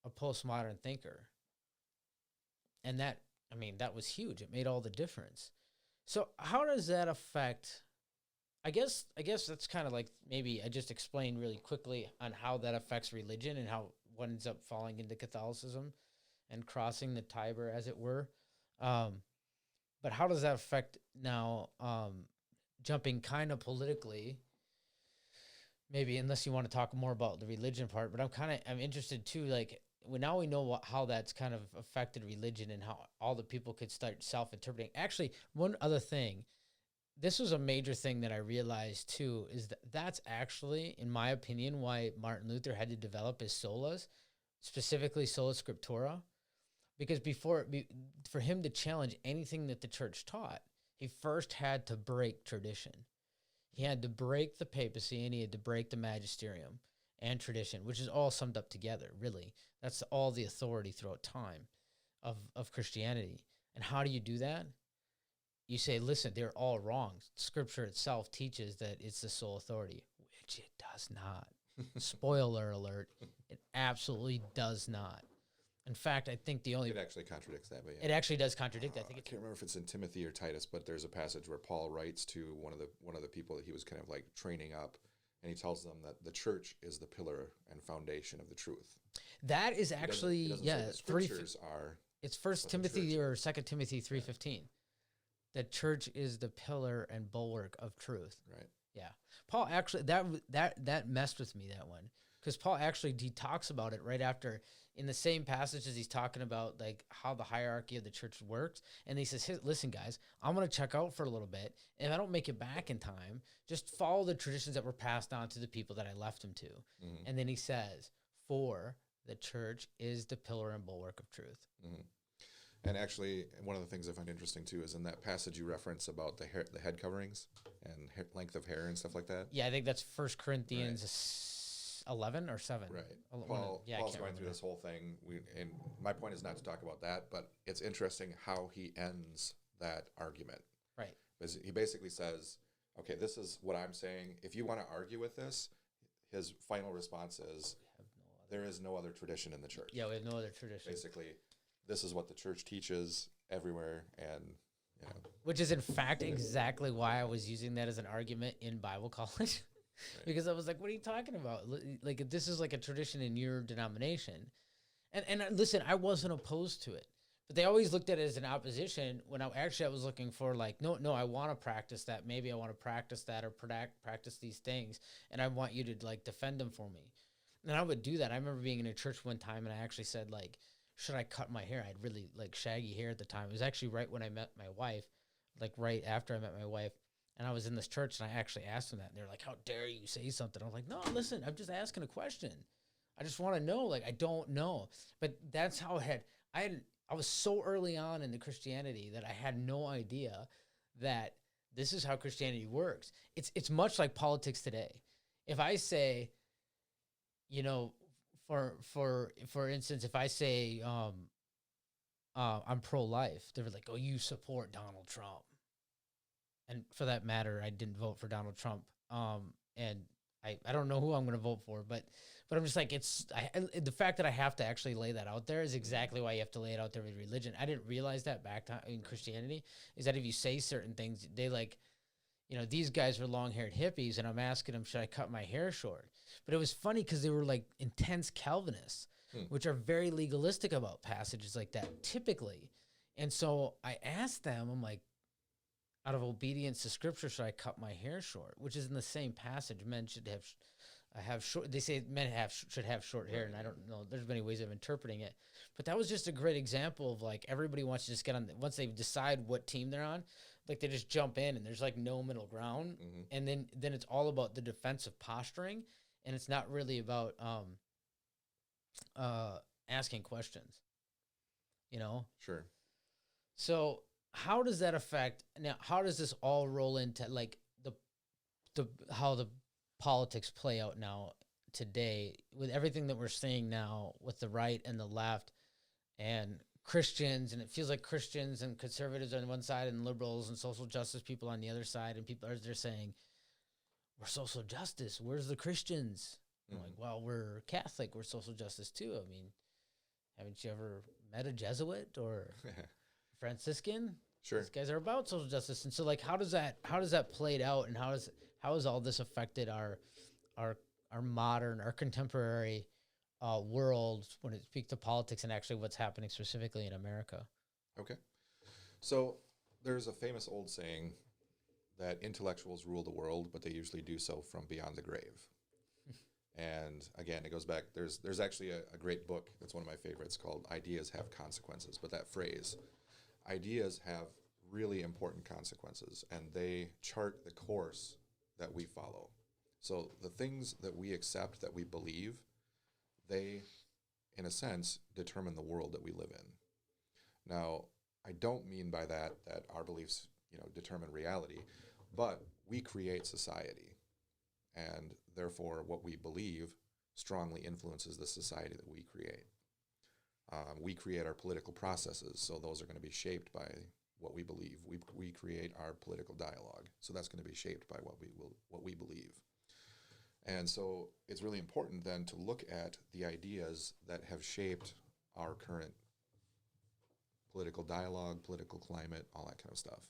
a postmodern thinker. And that, I mean, that was huge. It made all the difference. So how does that affect, I guess that's kind of like, maybe I just explained really quickly on how that affects religion and how one ends up falling into Catholicism and crossing the Tiber, as it were. But how does that affect now, jumping kind of politically, maybe, unless you want to talk more about the religion part, but I'm interested too, like, now we know how that's kind of affected religion and how all the people could start self-interpreting. Actually, one other thing, this was a major thing that I realized too, is that's actually, in my opinion, why Martin Luther had to develop his solas, specifically sola scriptura, because for him to challenge anything that the church taught, he first had to break tradition. He had to break the papacy, and he had to break the magisterium and tradition, which is all summed up together, really. That's all the authority throughout time of Christianity. And how do you do that? You say, listen, they're all wrong. Scripture itself teaches that it's the sole authority, which it does not. Spoiler alert, it absolutely does not. In fact, I think it actually contradicts that. But yeah. It actually does contradict that. I can't remember if it's in Timothy or Titus, but there's a passage where Paul writes to one of the people that he was kind of like training up, and he tells them that the church is the pillar and foundation of the truth. That is actually, the scriptures are. It's First Timothy or 2 Timothy 3:15. The church is the pillar and bulwark of truth. Right. Yeah. Paul actually, that messed with me, that one, because Paul actually talks about it right after, in the same passages he's talking about like how the hierarchy of the church works. And he says, hey, listen, guys, I'm going to check out for a little bit. And if I don't make it back in time, just follow the traditions that were passed on to the people that I left them to. Mm-hmm. And then he says, for the church is the pillar and bulwark of truth. Mm-hmm. And actually, one of the things I find interesting too is in that passage you reference about the head coverings and length of hair and stuff like that. Yeah, I think that's 1 Corinthians 11 or 7. Right. Yeah, Paul's going through this whole thing. And my point is not to talk about that, but it's interesting how he ends that argument. Right. Because he basically says, okay, this is what I'm saying. If you want to argue with this, his final response is, there is no other tradition in the church. Yeah, we have no other tradition. Basically, this is what the church teaches everywhere, and which is in fact exactly why I was using that as an argument in Bible college, right. Because I was like, "What are you talking about? Like, this is like a tradition in your denomination." And listen, I wasn't opposed to it, but they always looked at it as an opposition. When I was looking for like, no, I want to practice that. Maybe I want to practice that or practice these things, and I want you to like defend them for me. And I would do that. I remember being in a church one time, and I actually said like, should I cut my hair? I had really like shaggy hair at the time. It was actually right when I met my wife, like right after I met my wife. And I was in this church and I actually asked them that. And they're like, how dare you say something? I was like, no, listen, I'm just asking a question. I just want to know. Like, I don't know. But that's how I was so early on into Christianity that I had no idea that this is how Christianity works. It's much like politics today. If I say, for instance, if I say I'm pro-life, they're like, oh, you support Donald Trump. And for that matter, I didn't vote for Donald Trump. And I don't know who I'm going to vote for, but I'm just like, the fact that I have to actually lay that out there is exactly why you have to lay it out there with religion. I didn't realize that back in Christianity, is that if you say certain things, they like, these guys were long-haired hippies, and I'm asking them, should I cut my hair short? But it was funny because they were like intense Calvinists, which are very legalistic about passages like that typically. And so I asked them, I'm like, out of obedience to Scripture, should I cut my hair short? Which is in the same passage. Men should have short. They say men should have short hair, and I don't know. There's many ways of interpreting it, but that was just a great example of like everybody wants to just get on. Once they decide what team they're on, like they just jump in, and there's like no middle ground, and then it's all about the defensive posturing, and it's not really about asking questions. Sure. So how does that affect now? How does this all roll into like how the politics play out now today with everything that we're seeing now with the right and the left and Christians, and it feels like Christians and conservatives on one side and liberals and social justice people on the other side, and people they're saying, we're social justice, where's the Christians? I'm like, well, we're Catholic, we're social justice too. I mean, haven't you ever met a Jesuit or Franciscan? Sure. These guys are about social justice. And so like how does that played out, and how has all this affected our modern, our contemporary world when it speaks to politics and actually what's happening specifically in America? Okay. So there's a famous old saying that intellectuals rule the world, but they usually do so from beyond the grave. And again, it goes back, there's actually a great book that's one of my favorites called Ideas Have Consequences. But that phrase, ideas have really important consequences, and they chart the course that we follow. So the things that we accept, that we believe, they, in a sense, determine the world that we live in. Now, I don't mean by that our beliefs, determine reality, but we create society, and therefore what we believe strongly influences the society that we create. We create our political processes, so those are going to be shaped by what we believe. We create our political dialogue, so that's going to be shaped by what we believe. And so it's really important then to look at the ideas that have shaped our current political dialogue, political climate, all that kind of stuff.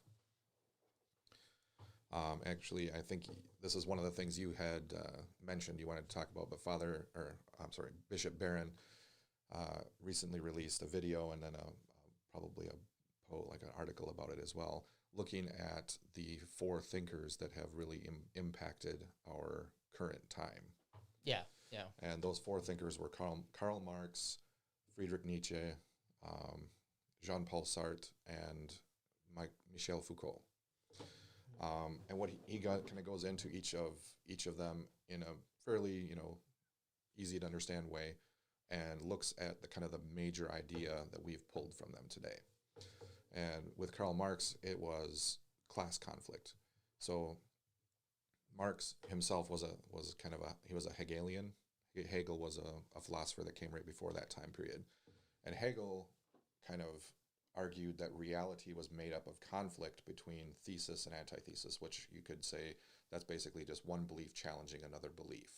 Actually, I think this is one of the things you had mentioned you wanted to talk about, but Bishop Barron recently released a video and then probably an article about it as well, looking at the four thinkers that have really impacted our current time. Yeah. And those four thinkers were Karl Marx, Friedrich Nietzsche, Jean-Paul Sartre, and Michel Foucault. And what he kind of goes into each of them in a fairly easy to understand way, and looks at the kind of the major idea that we've pulled from them today. And with Karl Marx, it was class conflict. So Marx himself was a Hegelian. Hegel was a philosopher that came right before that time period. And Hegel kind of argued that reality was made up of conflict between thesis and antithesis, which you could say that's basically just one belief challenging another belief.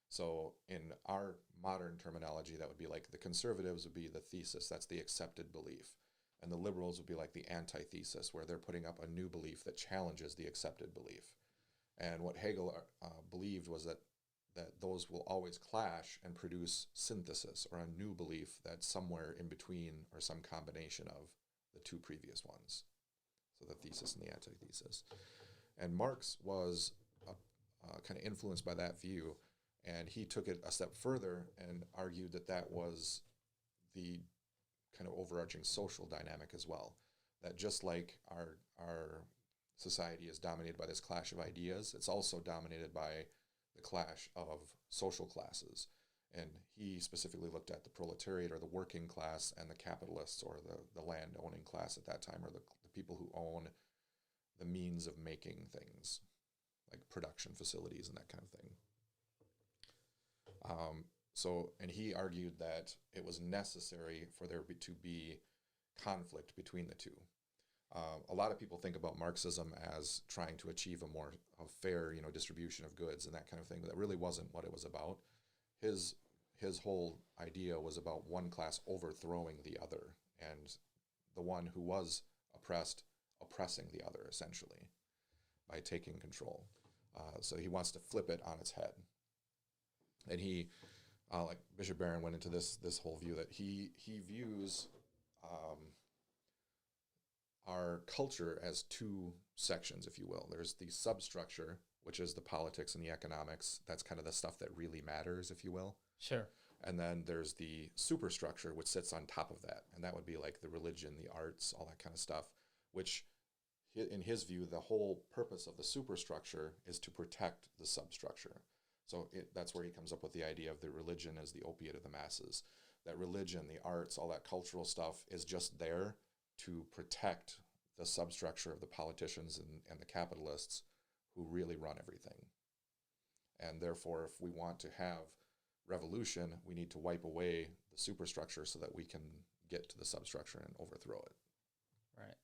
So in our modern terminology, that would be like the conservatives would be the thesis, that's the accepted belief. And the liberals would be like the antithesis, where they're putting up a new belief that challenges the accepted belief. And what Hegel believed was that those will always clash and produce synthesis, or a new belief that's somewhere in between or some combination of the two previous ones. So the thesis and the antithesis. And Marx was kind of influenced by that view, and he took it a step further and argued that that was the kind of overarching social dynamic as well. That just like our society is dominated by this clash of ideas, it's also dominated by the clash of social classes. And he specifically looked at the proletariat, or the working class, and the capitalists, or the land-owning class at that time, or the people who own the means of making things, like production facilities and that kind of thing. And he argued that it was necessary for there to be conflict between the two. A lot of people think about Marxism as trying to achieve a fair, distribution of goods and that kind of thing, but that really wasn't what it was about. His whole idea was about one class overthrowing the other, and the one who was oppressed oppressing the other, essentially, by taking control. So he wants to flip it on its head. And he, like Bishop Barron went into this whole view that he views our culture as two sections, if you will. There's the substructure, which is the politics and the economics. That's kind of the stuff that really matters, if you will. Sure. And then there's the superstructure, which sits on top of that. And that would be like the religion, the arts, all that kind of stuff, which in his view, the whole purpose of the superstructure is to protect the substructure. So that's where he comes up with the idea of the religion as the opiate of the masses. That religion, the arts, all that cultural stuff is just there to protect the substructure of the politicians and the capitalists who really run everything. And therefore, if we want to have revolution, we need to wipe away the superstructure so that we can get to the substructure and overthrow it. Right.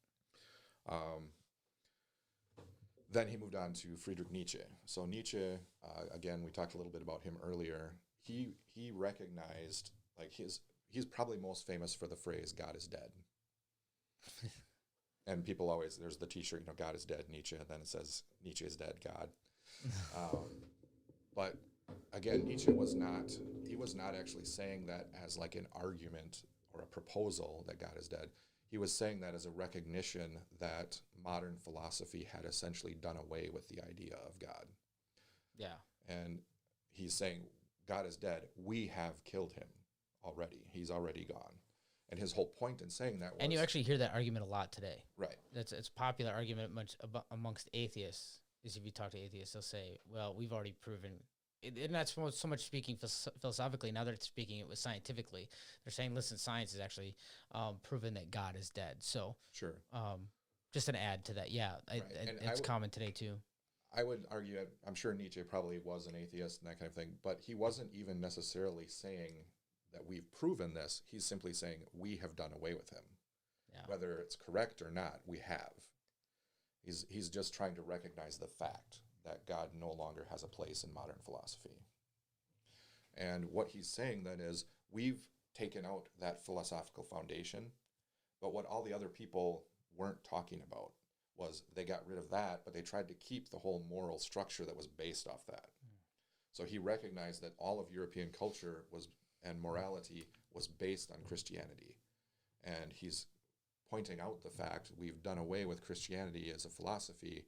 Then he moved on to Friedrich Nietzsche. So Nietzsche, again, we talked a little bit about him earlier. He recognized, like, he's probably most famous for the phrase "God is dead." And people always, there's the T-shirt, God is dead, Nietzsche, and then it says Nietzsche is dead, God. But again, Nietzsche was not actually saying that as like an argument or a proposal that God is dead. He was saying that as a recognition that modern philosophy had essentially done away with the idea of God. Yeah. And he's saying, God is dead. We have killed him already. He's already gone. And his whole point in saying that was... And you actually hear that argument a lot today. Right. It's a popular argument amongst atheists, is if you talk to atheists, they'll say, well, we've already proven... And that's so much speaking philosophically. Now they're speaking it scientifically. They're saying, listen, science has actually proven that God is dead. So, sure. Just an add to that. Yeah, right. It's common today too. I would argue, I'm sure Nietzsche probably was an atheist and that kind of thing, but he wasn't even necessarily saying that we've proven this. He's simply saying we have done away with him. Yeah. Whether it's correct or not, we have. He's just trying to recognize the fact that God no longer has a place in modern philosophy. And what he's saying then is we've taken out that philosophical foundation, but what all the other people weren't talking about was they got rid of that, but they tried to keep the whole moral structure that was based off that. So he recognized that all of European culture and morality was based on Christianity. And he's pointing out the fact we've done away with Christianity as a philosophy,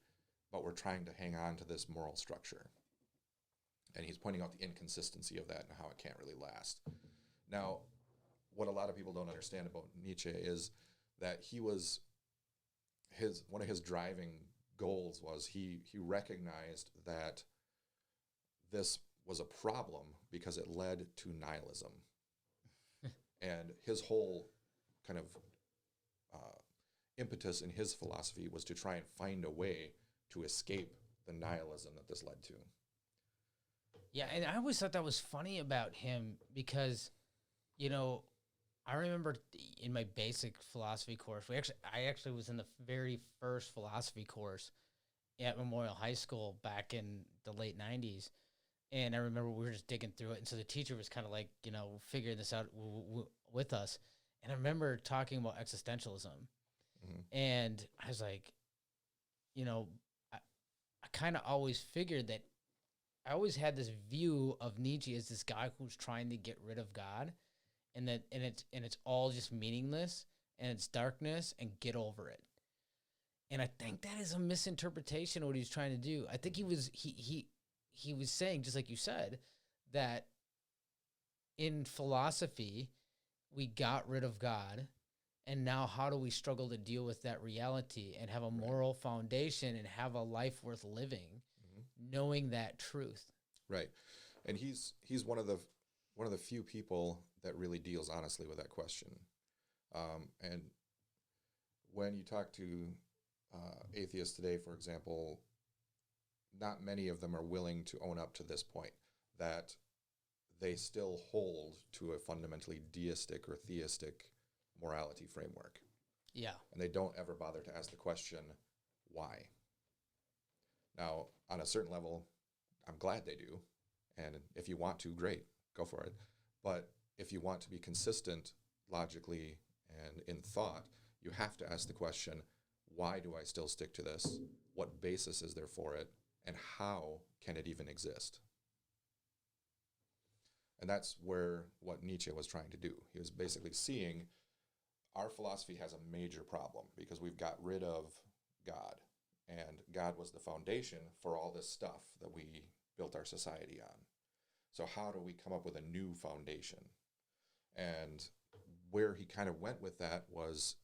but we're trying to hang on to this moral structure. And he's pointing out the inconsistency of that and how it can't really last. Now, what a lot of people don't understand about Nietzsche is that one of his driving goals was he recognized that this was a problem because it led to nihilism. And his whole kind of impetus in his philosophy was to try and find a way to escape the nihilism that this led to. Yeah, and I always thought that was funny about him because, you know, I remember in my basic philosophy course, I actually was in the very first philosophy course at Memorial High School back in the late 90s. And I remember we were just digging through it. And so the teacher was kind of like, you know, figuring this out with us. And I remember talking about existentialism. And I was like, you know, I kind of always figured that I always had this view of Nietzsche as this guy who's trying to get rid of God, and it's all just meaningless and it's darkness and get over it. And I think that is a misinterpretation of what he's trying to do. I think he was saying, just like you said, that in philosophy we got rid of God, and now how do we struggle to deal with that reality and have a moral foundation and have a life worth living, knowing that truth. Right. And he's one of the few people that really deals honestly with that question. And when you talk to atheists today, for example, not many of them are willing to own up to this point, that they still hold to a fundamentally deistic or theistic morality framework. Yeah. And they don't ever bother to ask the question, why? Now, on a certain level, I'm glad they do. And if you want to, great, go for it. But if you want to be consistent logically and in thought, you have to ask the question, why do I still stick to this? What basis is there for it? And how can it even exist? And that's what Nietzsche was trying to do. He was basically seeing our philosophy has a major problem because we've got rid of God. And God was the foundation for all this stuff that we built our society on. So how do we come up with a new foundation? And where he kind of went with that was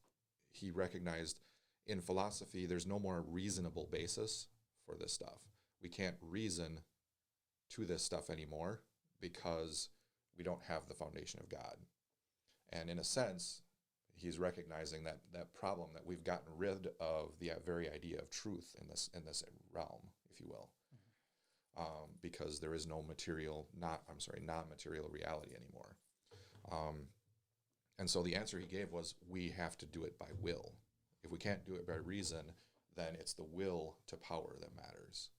he recognized in philosophy there's no more reasonable basis for this stuff. We can't reason to this stuff anymore because we don't have the foundation of God. And in a sense, he's recognizing that problem, that we've gotten rid of the very idea of truth in this realm, if you will, because there is no non-material reality anymore. And so the answer he gave was, we have to do it by will. If we can't do it by reason, then it's the will to power that matters.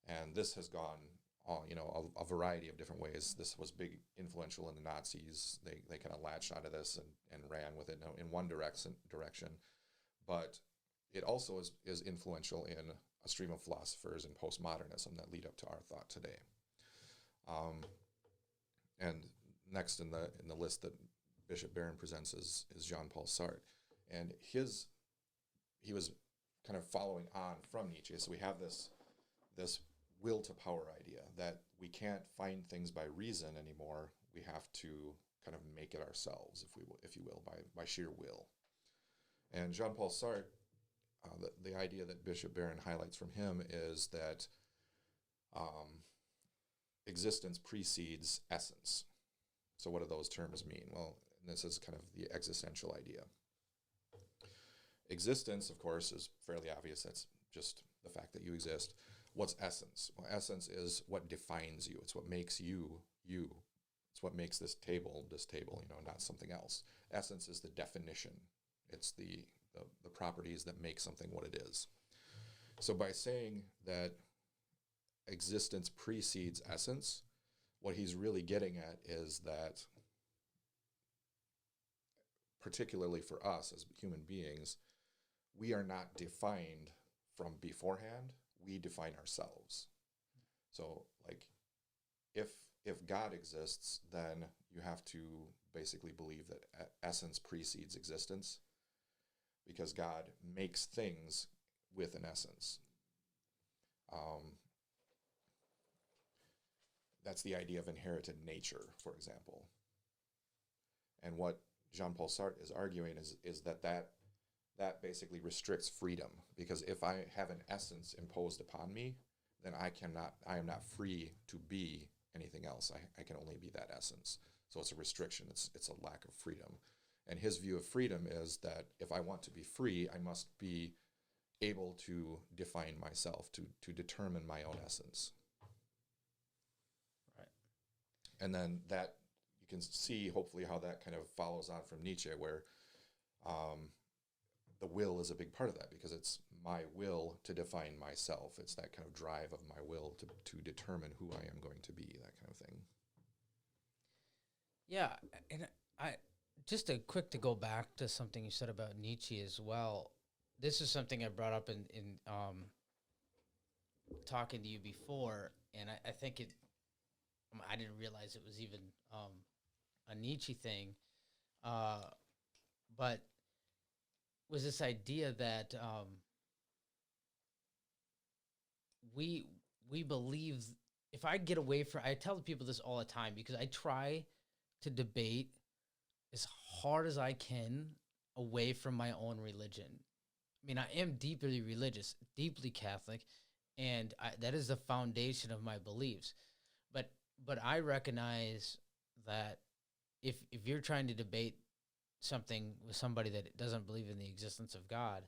And this has gone a variety of different ways. This was big influential in the Nazis. They kind of latched onto this and ran with it in one direction. But it also is influential in a stream of philosophers and postmodernism that lead up to our thought today. And next in the list that Bishop Barron presents is Jean-Paul Sartre. And he was kind of following on from Nietzsche. So we have this will to power idea that we can't find things by reason anymore. We have to kind of make it ourselves, if you will, by sheer will. And Jean-Paul Sartre, the idea that Bishop Barron highlights from him is that existence precedes essence. So what do those terms mean? Well, this is kind of the existential idea. Existence, of course, is fairly obvious. That's just the fact that you exist. What's essence? Well, essence is what defines you. It's what makes you, you. It's what makes this table, not something else. Essence is the definition. It's the properties that make something what it is. So by saying that existence precedes essence, what he's really getting at is that, particularly for us as human beings, we are not defined from beforehand. We define ourselves. So, like, if God exists, then you have to basically believe that essence precedes existence, because God makes things with an essence. That's the idea of inherited nature, for example. And what Jean-Paul Sartre is arguing is that basically restricts freedom, because if I have an essence imposed upon me, then I am not free to be anything else. I can only be that essence. So it's a restriction. It's a lack of freedom. And his view of freedom is that if I want to be free, I must be able to define myself, to determine my own essence. Right. And then that, you can see hopefully how that kind of follows on from Nietzsche, where the will is a big part of that, because it's my will to define myself. It's that kind of drive of my will to determine who I am going to be, that kind of thing. Yeah, and I just a quick to go back to something you said about Nietzsche as well. This is something I brought up in talking to you before, and I think I didn't realize it was even a Nietzsche thing, but was this idea that we believe, if I get away from, I tell people this all the time because I try to debate as hard as I can away from my own religion. I mean, I am deeply religious, deeply Catholic, and that is the foundation of my beliefs. But I recognize that if you're trying to debate something with somebody that doesn't believe in the existence of God,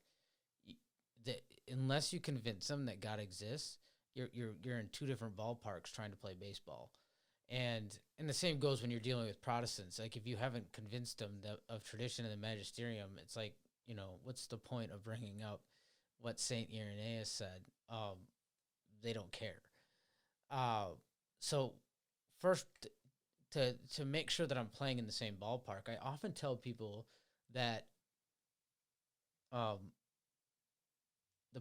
that unless you convince them that God exists, you're in two different ballparks trying to play baseball. And the same goes when you're dealing with Protestants. Like, if you haven't convinced them of tradition and the magisterium, it's like, what's the point of bringing up what Saint Irenaeus said? They don't care. So first, to make sure that I'm playing in the same ballpark, I often tell people that the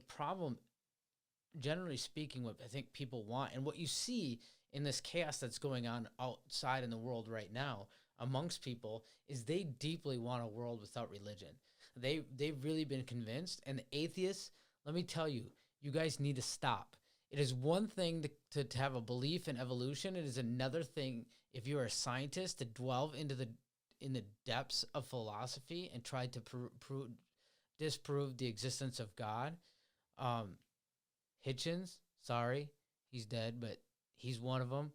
problem, generally speaking, what I think people want, and what you see in this chaos that's going on outside in the world right now amongst people, is they deeply want a world without religion. They've really been convinced, and the atheists, let me tell you, you guys need to stop. It is one thing to have a belief in evolution. It is another thing, if you're a scientist, to delve in the depths of philosophy and try to disprove the existence of God. Hitchens, sorry, he's dead, but he's one of them.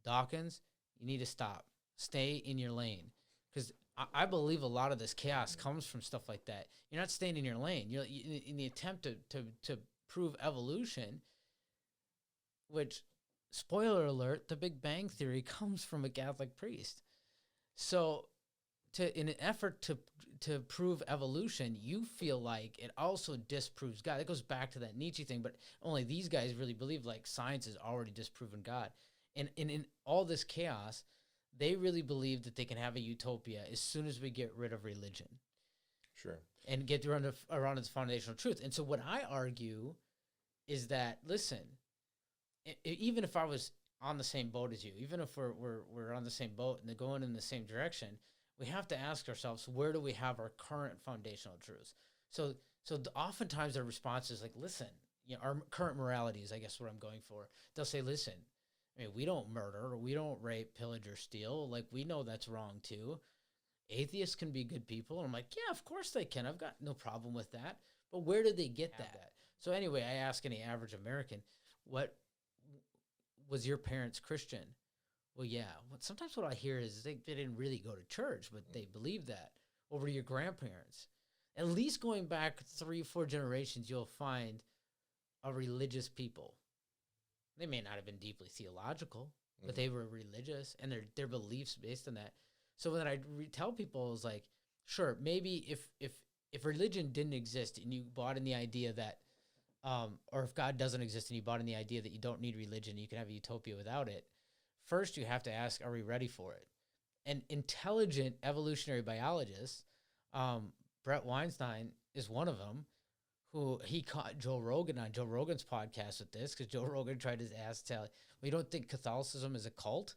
Dawkins, you need to stop. Stay in your lane. Because I believe a lot of this chaos comes from stuff like that. You're not staying in your lane. You're in the attempt to prove evolution, which, spoiler alert, the Big Bang Theory comes from a Catholic priest. So in an effort to prove evolution, you feel like it also disproves God. It goes back to that Nietzsche thing, but only these guys really believe like science has already disproven God. And in all this chaos, they really believe that they can have a utopia as soon as we get rid of religion. Sure. And get around its foundational truth. And so what I argue is that, listen, even if I was on the same boat as you, even if we're on the same boat and they're going in the same direction, we have to ask ourselves, where do we have our current foundational truths? So oftentimes their response is like, listen, our current morality is, I guess, what I'm going for. They'll say, listen, I mean, we don't murder, or we don't rape, pillage, or steal. Like, we know that's wrong too. Atheists can be good people. And I'm like, yeah, of course they can. I've got no problem with that. But where did they get that? So anyway, I ask any average American, what was your parents Christian? Well, yeah. Sometimes what I hear is they didn't really go to church, but they believed that. What were your grandparents? At least going back 3-4 generations, you'll find a religious people. They may not have been deeply theological, but they were religious, and their beliefs based on that. So when I tell people, is like, sure, maybe if religion didn't exist and you bought in the idea that, or if God doesn't exist and you bought in the idea that you don't need religion, you can have a utopia without it. First, you have to ask, are we ready for it? And intelligent evolutionary biologists, Brett Weinstein is one of them, who he caught Joe Rogan on Joe Rogan's podcast with this, because Joe Rogan tried his ass to tell, well, you don't think Catholicism is a cult?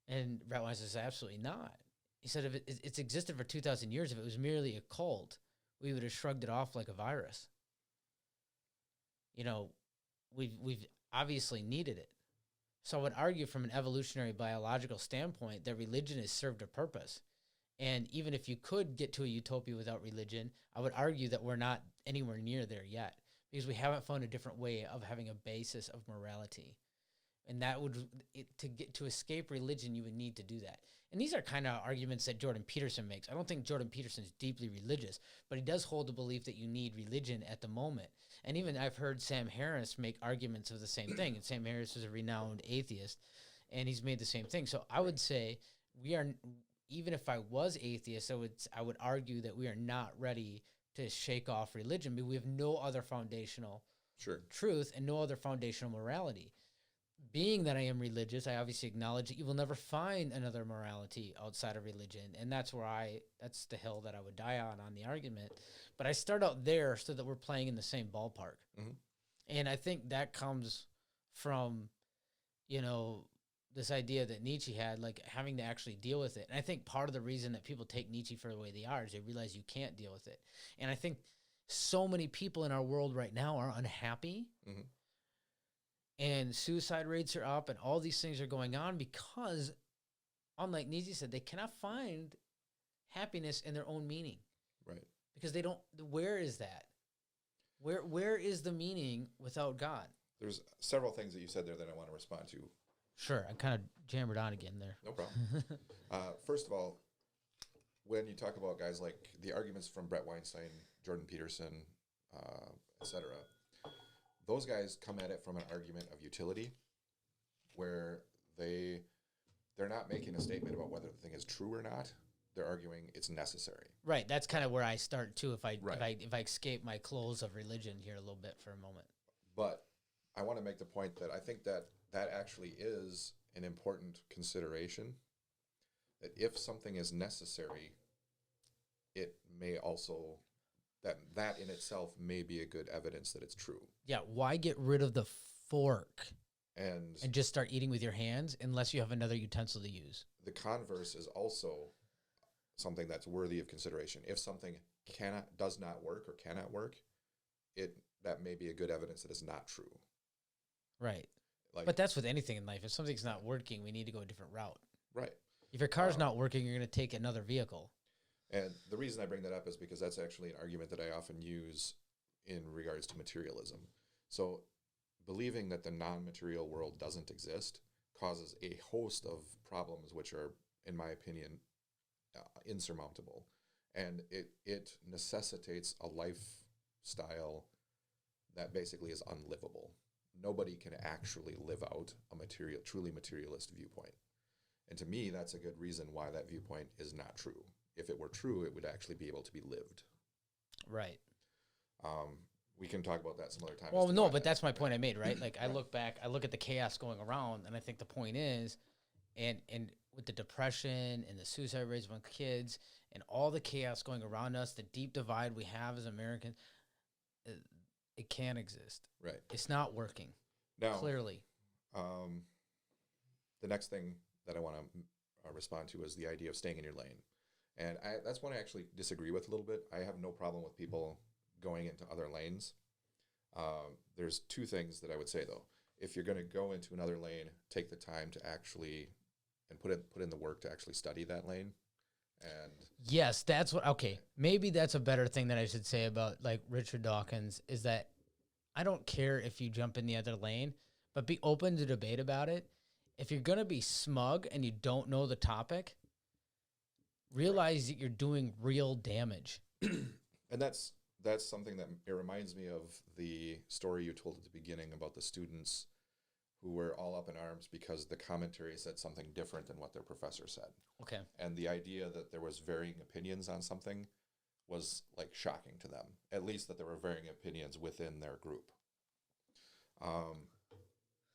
And Brett Weinstein said, absolutely not. He said, if it's existed for 2,000 years, if it was merely a cult, we would have shrugged it off like a virus. We've obviously needed it. So I would argue from an evolutionary biological standpoint that religion has served a purpose. And even if you could get to a utopia without religion, I would argue that we're not anywhere near there yet, because we haven't found a different way of having a basis of morality. And that would, to escape religion, you would need to do that. And these are kind of arguments that Jordan Peterson makes. I don't think Jordan Peterson's deeply religious, but he does hold the belief that you need religion at the moment. And even I've heard Sam Harris make arguments of the same thing. And Sam Harris is a renowned atheist, and he's made the same thing. So I would say we are, even if I was atheist, I would argue that we are not ready to shake off religion, but we have no other foundational truth and no other foundational morality. Being that I am religious, I obviously acknowledge that you will never find another morality outside of religion. And that's that's the hill that I would die on the argument. But I start out there so that we're playing in the same ballpark. Mm-hmm. And I think that comes from, this idea that Nietzsche had, like having to actually deal with it. And I think part of the reason that people take Nietzsche for the way they are is they realize you can't deal with it. And I think so many people in our world right now are unhappy. Mm-hmm. And suicide rates are up and all these things are going on because, unlike Nietzsche said, they cannot find happiness in their own meaning. Right. Because they don't, where is that? Where is the meaning without God? There's several things that you said there that I want to respond to. Sure. I kind of jammered on again there. No problem. First of all, when you talk about guys like the arguments from Brett Weinstein, Jordan Peterson, etc., those guys come at it from an argument of utility, where they're not making a statement about whether the thing is true or not. They're arguing it's necessary. Right. That's kind of where I start too. If I escape my clothes of religion here a little bit for a moment. But I want to make the point that I think that actually is an important consideration. That if something is necessary, it may also. That in itself may be a good evidence that it's true. Yeah, why get rid of the fork and just start eating with your hands unless you have another utensil to use? The converse is also something that's worthy of consideration. If something does not work or cannot work, that may be a good evidence that it's not true. Right. But that's with anything in life. If something's not working, we need to go a different route. Right. If your car's not working, you're going to take another vehicle. And the reason I bring that up is because that's actually an argument that I often use in regards to materialism. So believing that the non-material world doesn't exist causes a host of problems which are, in my opinion, insurmountable. And it necessitates a lifestyle that basically is unlivable. Nobody can actually live out a truly materialist viewpoint. And to me, that's a good reason why that viewpoint is not true. If it were true, it would actually be able to be lived. Right. We can talk about that some other time. Well, no, but that's my point I made, right? Like I look back, I look at the chaos going around, and I think the point is, and with the depression and the suicide rates among kids and all the chaos going around us, the deep divide we have as Americans, it can't exist. Right. It's not working. Now, clearly. The next thing that I want to respond to is the idea of staying in your lane. And that's one I actually disagree with a little bit. I have no problem with people going into other lanes. There's two things that I would say, though. If you're going to go into another lane, take the time to actually, and put in the work to actually study that lane. And yes, that's what, okay, maybe that's a better thing that I should say about, like, Richard Dawkins, is that I don't care if you jump in the other lane, but be open to debate about it. If you're going to be smug and you don't know the topic, realize that you're doing real damage. And that's something that it reminds me of the story you told at the beginning about the students who were all up in arms because the commentary said something different than what their professor said. Okay. And the idea that there was varying opinions on something was like shocking to them, at least that there were varying opinions within their group.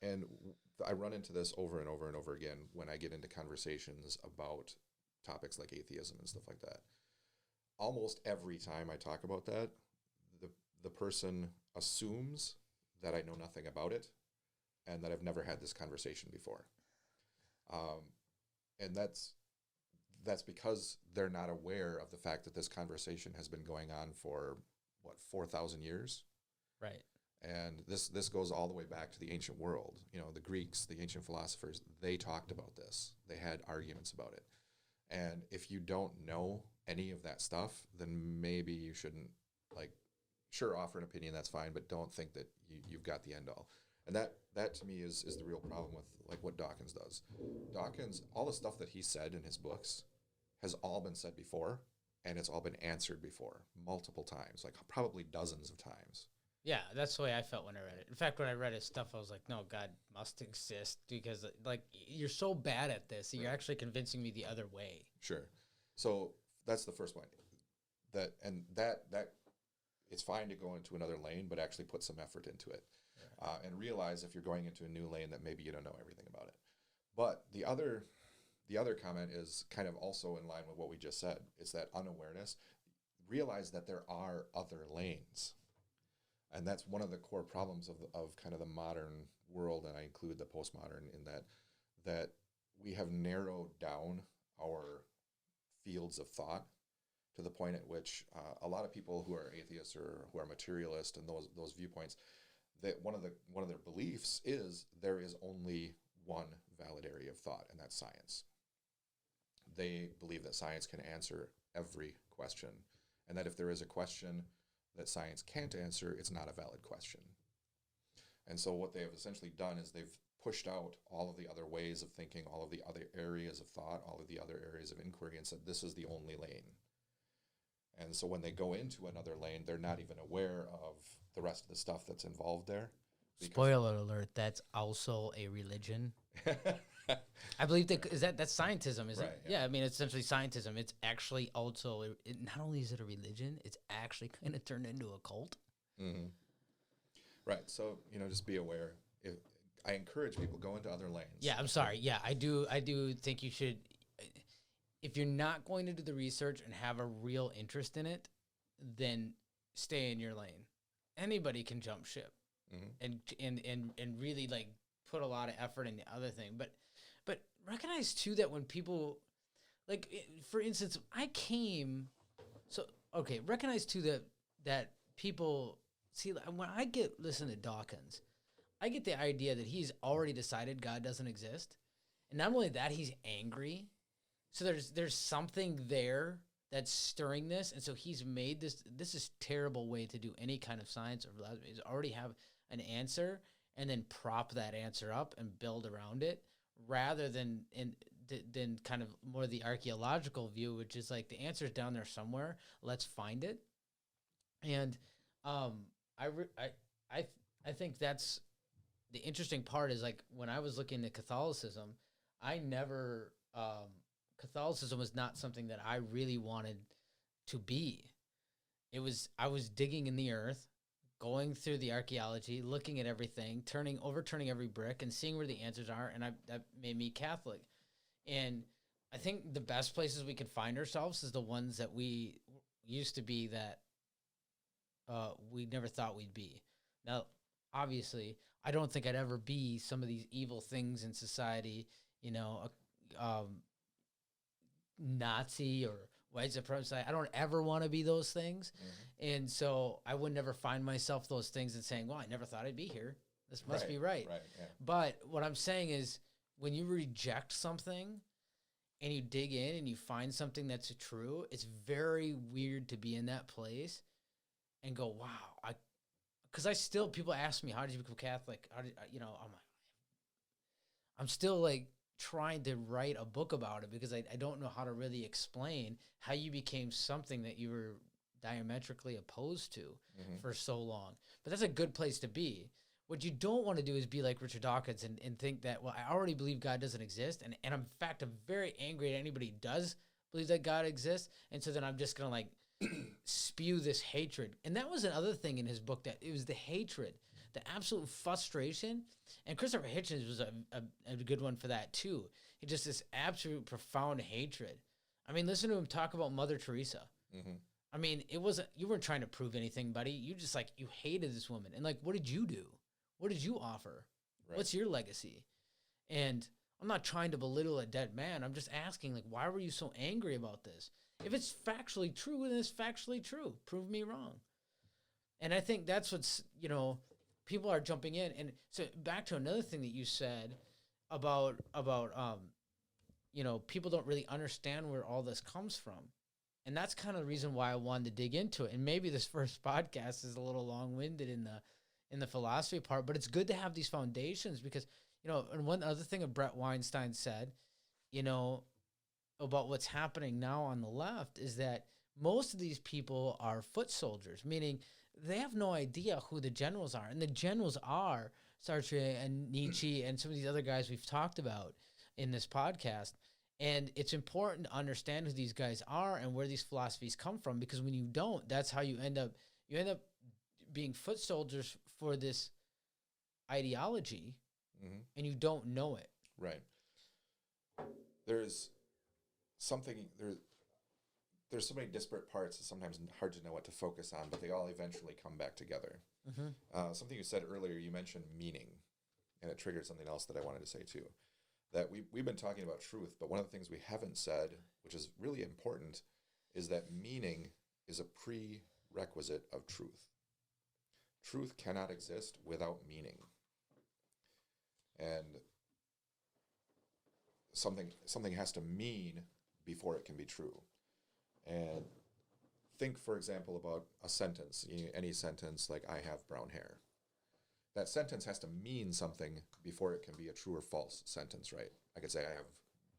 And I run into this over and over and over again when I get into conversations about topics like atheism and stuff like that. Almost every time I talk about that, the person assumes that I know nothing about it and that I've never had this conversation before. And that's because they're not aware of the fact that this conversation has been going on for, 4,000 years? Right. And this goes all the way back to the ancient world. The Greeks, the ancient philosophers, they talked about this. They had arguments about it. And if you don't know any of that stuff, then maybe you shouldn't, sure, offer an opinion, that's fine, but don't think that you've got the end all. And that to me is the real problem with like what Dawkins does. Dawkins, all the stuff that he said in his books has all been said before, and it's all been answered before multiple times, like probably dozens of times. Yeah, that's the way I felt when I read it. In fact, when I read his stuff, I was like, no, God must exist, because like you're so bad at this, you're actually convincing me the other way. Sure. So that's the first point. That it's fine to go into another lane, but actually put some effort into it, and realize if you're going into a new lane that maybe you don't know everything about it. But the other comment is kind of also in line with what we just said. It's that unawareness. Realize that there are other lanes. And that's one of the core problems of kind of the modern world, and I include the postmodern in that we have narrowed down our fields of thought to the point at which a lot of people who are atheists or who are materialist and those viewpoints, that one of their beliefs is there is only one valid area of thought, and that's science. They believe that science can answer every question, and that if there is a question that science can't answer, it's not a valid question. And so what they have essentially done is they've pushed out all of the other ways of thinking, all of the other areas of thought, all of the other areas of inquiry, and said this is the only lane. And so when they go into another lane, they're not even aware of the rest of the stuff that's involved there. Spoiler alert, that's also a religion. I believe that's scientism, isn't it? Yeah, I mean, it's essentially scientism. It's actually also, not only is it a religion, it's actually kind of turned into a cult. Mm-hmm. Right. So, just be aware. I encourage people go into other lanes. Yeah, I'm sorry. Yeah, I do think you should, if you're not going to do the research and have a real interest in it, then stay in your lane. Anybody can jump ship. Mm-hmm. and really like put a lot of effort in the other thing, but recognize too that when people, like, for instance, recognize too that people see, when I listen to Dawkins, I get the idea that he's already decided God doesn't exist, and not only that, he's angry. So there's something there that's stirring this, and so he's made this is terrible way to do any kind of science or is already have an answer and then prop that answer up and build around it, rather than kind of more the archaeological view, which is like the answer's down there somewhere, let's find it. And I think that's the interesting part, is like when I was looking at Catholicism, Catholicism was not something that I really wanted to be. I was digging in the earth, going through the archaeology, looking at everything, overturning every brick and seeing where the answers are. And that made me Catholic. And I think the best places we could find ourselves is the ones that we used to be that we never thought we'd be. Now, obviously, I don't think I'd ever be some of these evil things in society, Nazi or white supremacy. I don't ever want to be those things. Mm-hmm. And so I would never find myself those things and saying, well, I never thought I'd be here. This must be right. Yeah. But what I'm saying is, when you reject something and you dig in and you find something that's true, it's very weird to be in that place and go, wow. Because people ask me, how did you become Catholic? I'm still like trying to write a book about it, because I don't know how to really explain how you became something that you were diametrically opposed to for so long. But that's a good place to be. What you don't want to do is be like Richard Dawkins and think that, well, I already believe God doesn't exist. And in fact, I'm very angry at anybody who does believe that God exists. And so then I'm just going to like spew this hatred. And that was another thing in his book, that it was the hatred, the absolute frustration. And Christopher Hitchens was a good one for that too. He just this absolute profound hatred. I mean, listen to him talk about Mother Teresa. Mm-hmm. I mean, you weren't trying to prove anything, buddy. You just you hated this woman. And like, what did you do? What did you offer? Right. What's your legacy? And I'm not trying to belittle a dead man. I'm just asking, like, why were you so angry about this? If it's factually true, then it's factually true. Prove me wrong. And I think that's what's, people are jumping in. And so back to another thing that you said about people don't really understand where all this comes from. And that's kind of the reason why I wanted to dig into it. And maybe this first podcast is a little long-winded in in the philosophy part, but it's good to have these foundations because, and one other thing that Brett Weinstein said, about what's happening now on the left is that most of these people are foot soldiers, meaning they have no idea who the generals are. And the generals are Sartre and Nietzsche and some of these other guys we've talked about in this podcast. And it's important to understand who these guys are and where these philosophies come from, because when you don't, that's how you end up being foot soldiers for this ideology, and you don't know it. Right. There's so many disparate parts, it's sometimes hard to know what to focus on, but they all eventually come back together. Something you said earlier, you mentioned meaning, and it triggered something else that I wanted to say too. That we've been talking about truth, but one of the things we haven't said, which is really important, is that meaning is a prerequisite of truth. Truth cannot exist without meaning. And something has to mean before it can be true. And think, for example, about a sentence, any sentence like, I have brown hair. That sentence has to mean something before it can be a true or false sentence, right? I could say I have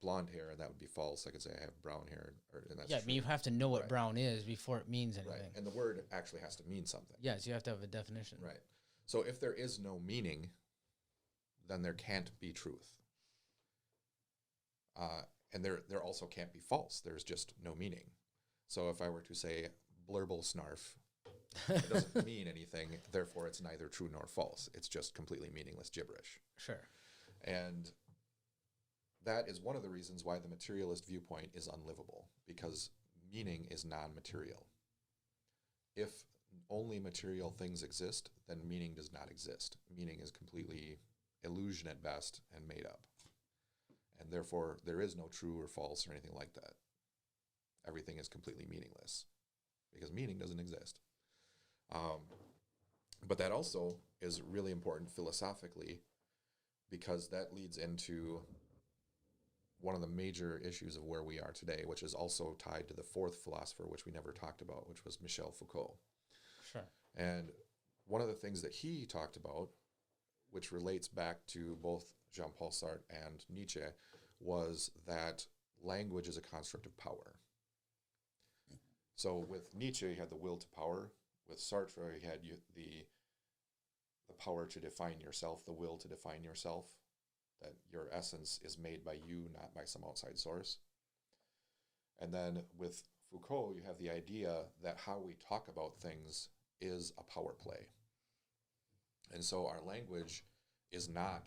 blonde hair, and that would be false. I could say I have brown hair, and that's true. I mean, you have to know what right. brown is before it means anything. Right, and the word actually has to mean something. Yes, you have to have a definition. Right. So if there is no meaning, then there can't be truth. And there also can't be false. There's just no meaning. So if I were to say blurble snarf, it doesn't mean anything, therefore it's neither true nor false. It's just completely meaningless gibberish. Sure. And that is one of the reasons why the materialist viewpoint is unlivable, because meaning is non-material. If only material things exist, then meaning does not exist. Meaning is completely illusion at best and made up. And therefore, there is no true or false or anything like that. Everything is completely meaningless because meaning doesn't exist. But that also is really important philosophically, because that leads into one of the major issues of where we are today, which is also tied to the fourth philosopher, which we never talked about, which was Michel Foucault. Sure. And one of the things that he talked about, which relates back to both Jean-Paul Sartre and Nietzsche, was that language is a construct of power. So with Nietzsche, you had the will to power. With Sartre, you had the power to define yourself, the will to define yourself, that your essence is made by you, not by some outside source. And then with Foucault, you have the idea that how we talk about things is a power play. And so our language is not,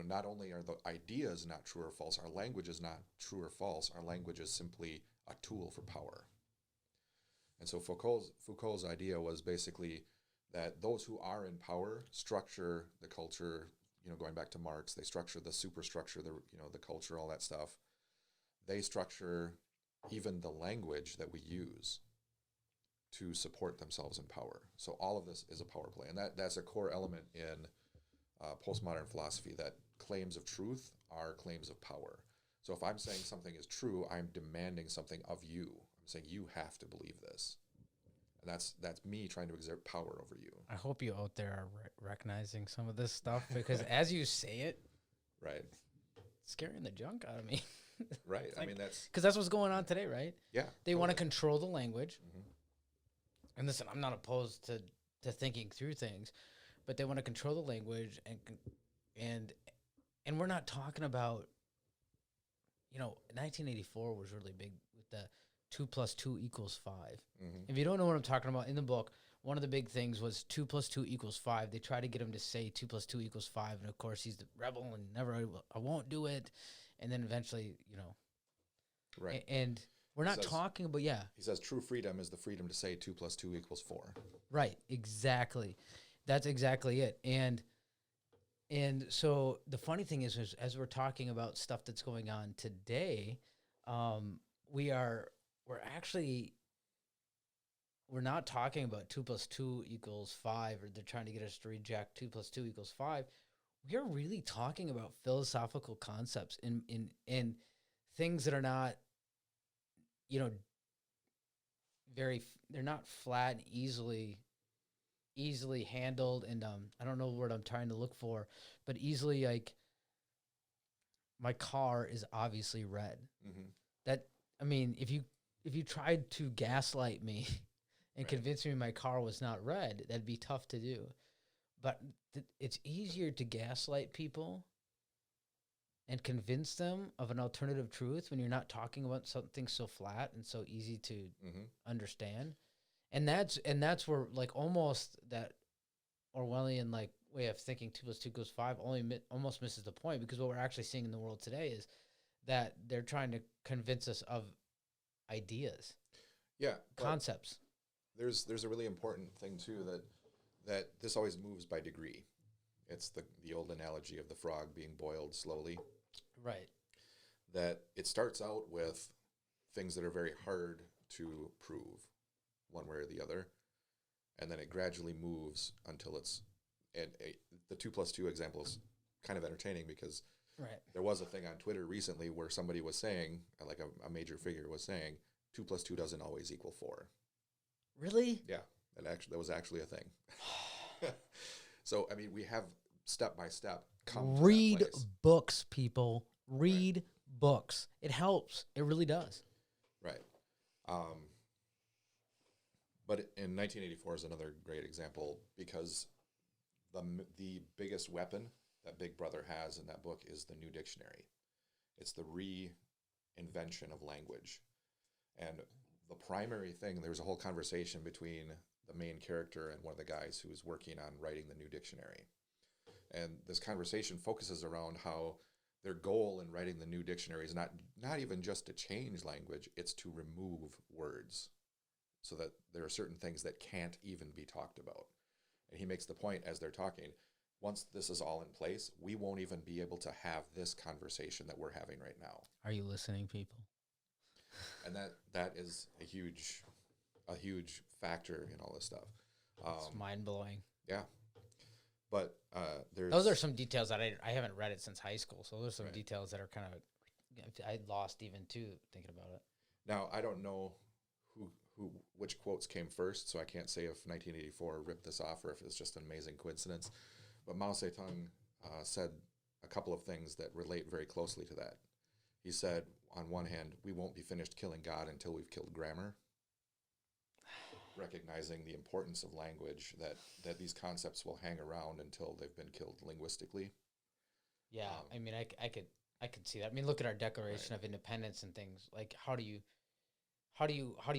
not only are the ideas not true or false, our language is not true or false, our language is simply a tool for power. And so Foucault's idea was basically that those who are in power structure the culture, going back to Marx, they structure the superstructure, the culture, all that stuff. They structure even the language that we use to support themselves in power. So all of this is a power play. And that's a core element in postmodern philosophy, that claims of truth are claims of power. So if I'm saying something is true, I'm demanding something of you. I'm saying you have to believe this. And that's me trying to exert power over you. I hope you out there are recognizing some of this stuff, because as you say it, right, it's scaring the junk out of me. Right. I mean, because that's what's going on today, right? Yeah. They want to control the language. And listen, I'm not opposed to thinking through things, but they want to control the language, and we're not talking about, 1984 was really big with the 2 + 2 = 5. If you don't know what I'm talking about, in the book, one of the big things was 2 + 2 = 5. They try to get him to say 2 + 2 = 5, and of course he's the rebel and I won't do it, and then eventually, right. And we're not talking about, He says true freedom is the freedom to say 2 + 2 = 4. Right, exactly. That's exactly it. And so the funny thing is as we're talking about stuff that's going on today, we're not talking about 2 + 2 = 5, or they're trying to get us to reject 2 + 2 = 5. We are really talking about philosophical concepts in things that are not, they're not flat and easily easily handled, and I don't know the word I'm trying to look for, but easily, like, my car is obviously red. Mm-hmm. That, I mean, if you tried to gaslight me and Right. convince me my car was not red, that'd be tough to do. But it's easier to gaslight people and convince them of an alternative truth when you're not talking about something so flat and so easy to Mm-hmm. understand. And that's where, like, almost that Orwellian, like, way of thinking 2 + 2 = 5 almost misses the point, because what we're actually seeing in the world today is that they're trying to convince us of ideas, Yeah. concepts. There's a really important thing too, that this always moves by degree. It's the old analogy of the frog being boiled slowly. Right. That it starts out with things that are very hard to prove one way or the other, and then it gradually moves until it's, the 2 + 2 example is kind of entertaining, because Right. there was a thing on Twitter recently where somebody was saying, like a major figure was saying, 2 + 2 doesn't always equal 4. Really? Yeah, that was actually a thing. So I mean, we have step by step come to Read that place. books, people. Read books. It helps. It really does. Right. But in 1984 is another great example, because the biggest weapon that Big Brother has in that book is the new dictionary. It's the reinvention of language. And the primary thing, there was a whole conversation between the main character and one of the guys who was working on writing the new dictionary. And this conversation focuses around how their goal in writing the new dictionary is not even just to change language, it's to remove words, so that there are certain things that can't even be talked about. And he makes the point as they're talking, once this is all in place, we won't even be able to have this conversation that we're having right now. Are you listening, people? And that is a huge factor in all this stuff. It's mind-blowing. Yeah. But those are some details that I haven't read it since high school, so those are some details that are kind of, I lost even too thinking about it. Now, I don't know which quotes came first, so I can't say if 1984 ripped this off or if it's just an amazing coincidence. But Mao Zedong said a couple of things that relate very closely to that. He said, on one hand, we won't be finished killing God until we've killed grammar, recognizing the importance of language, that these concepts will hang around until they've been killed linguistically. Yeah, I mean, I could see that. I mean, look at our Declaration of Independence and things. Like, how do you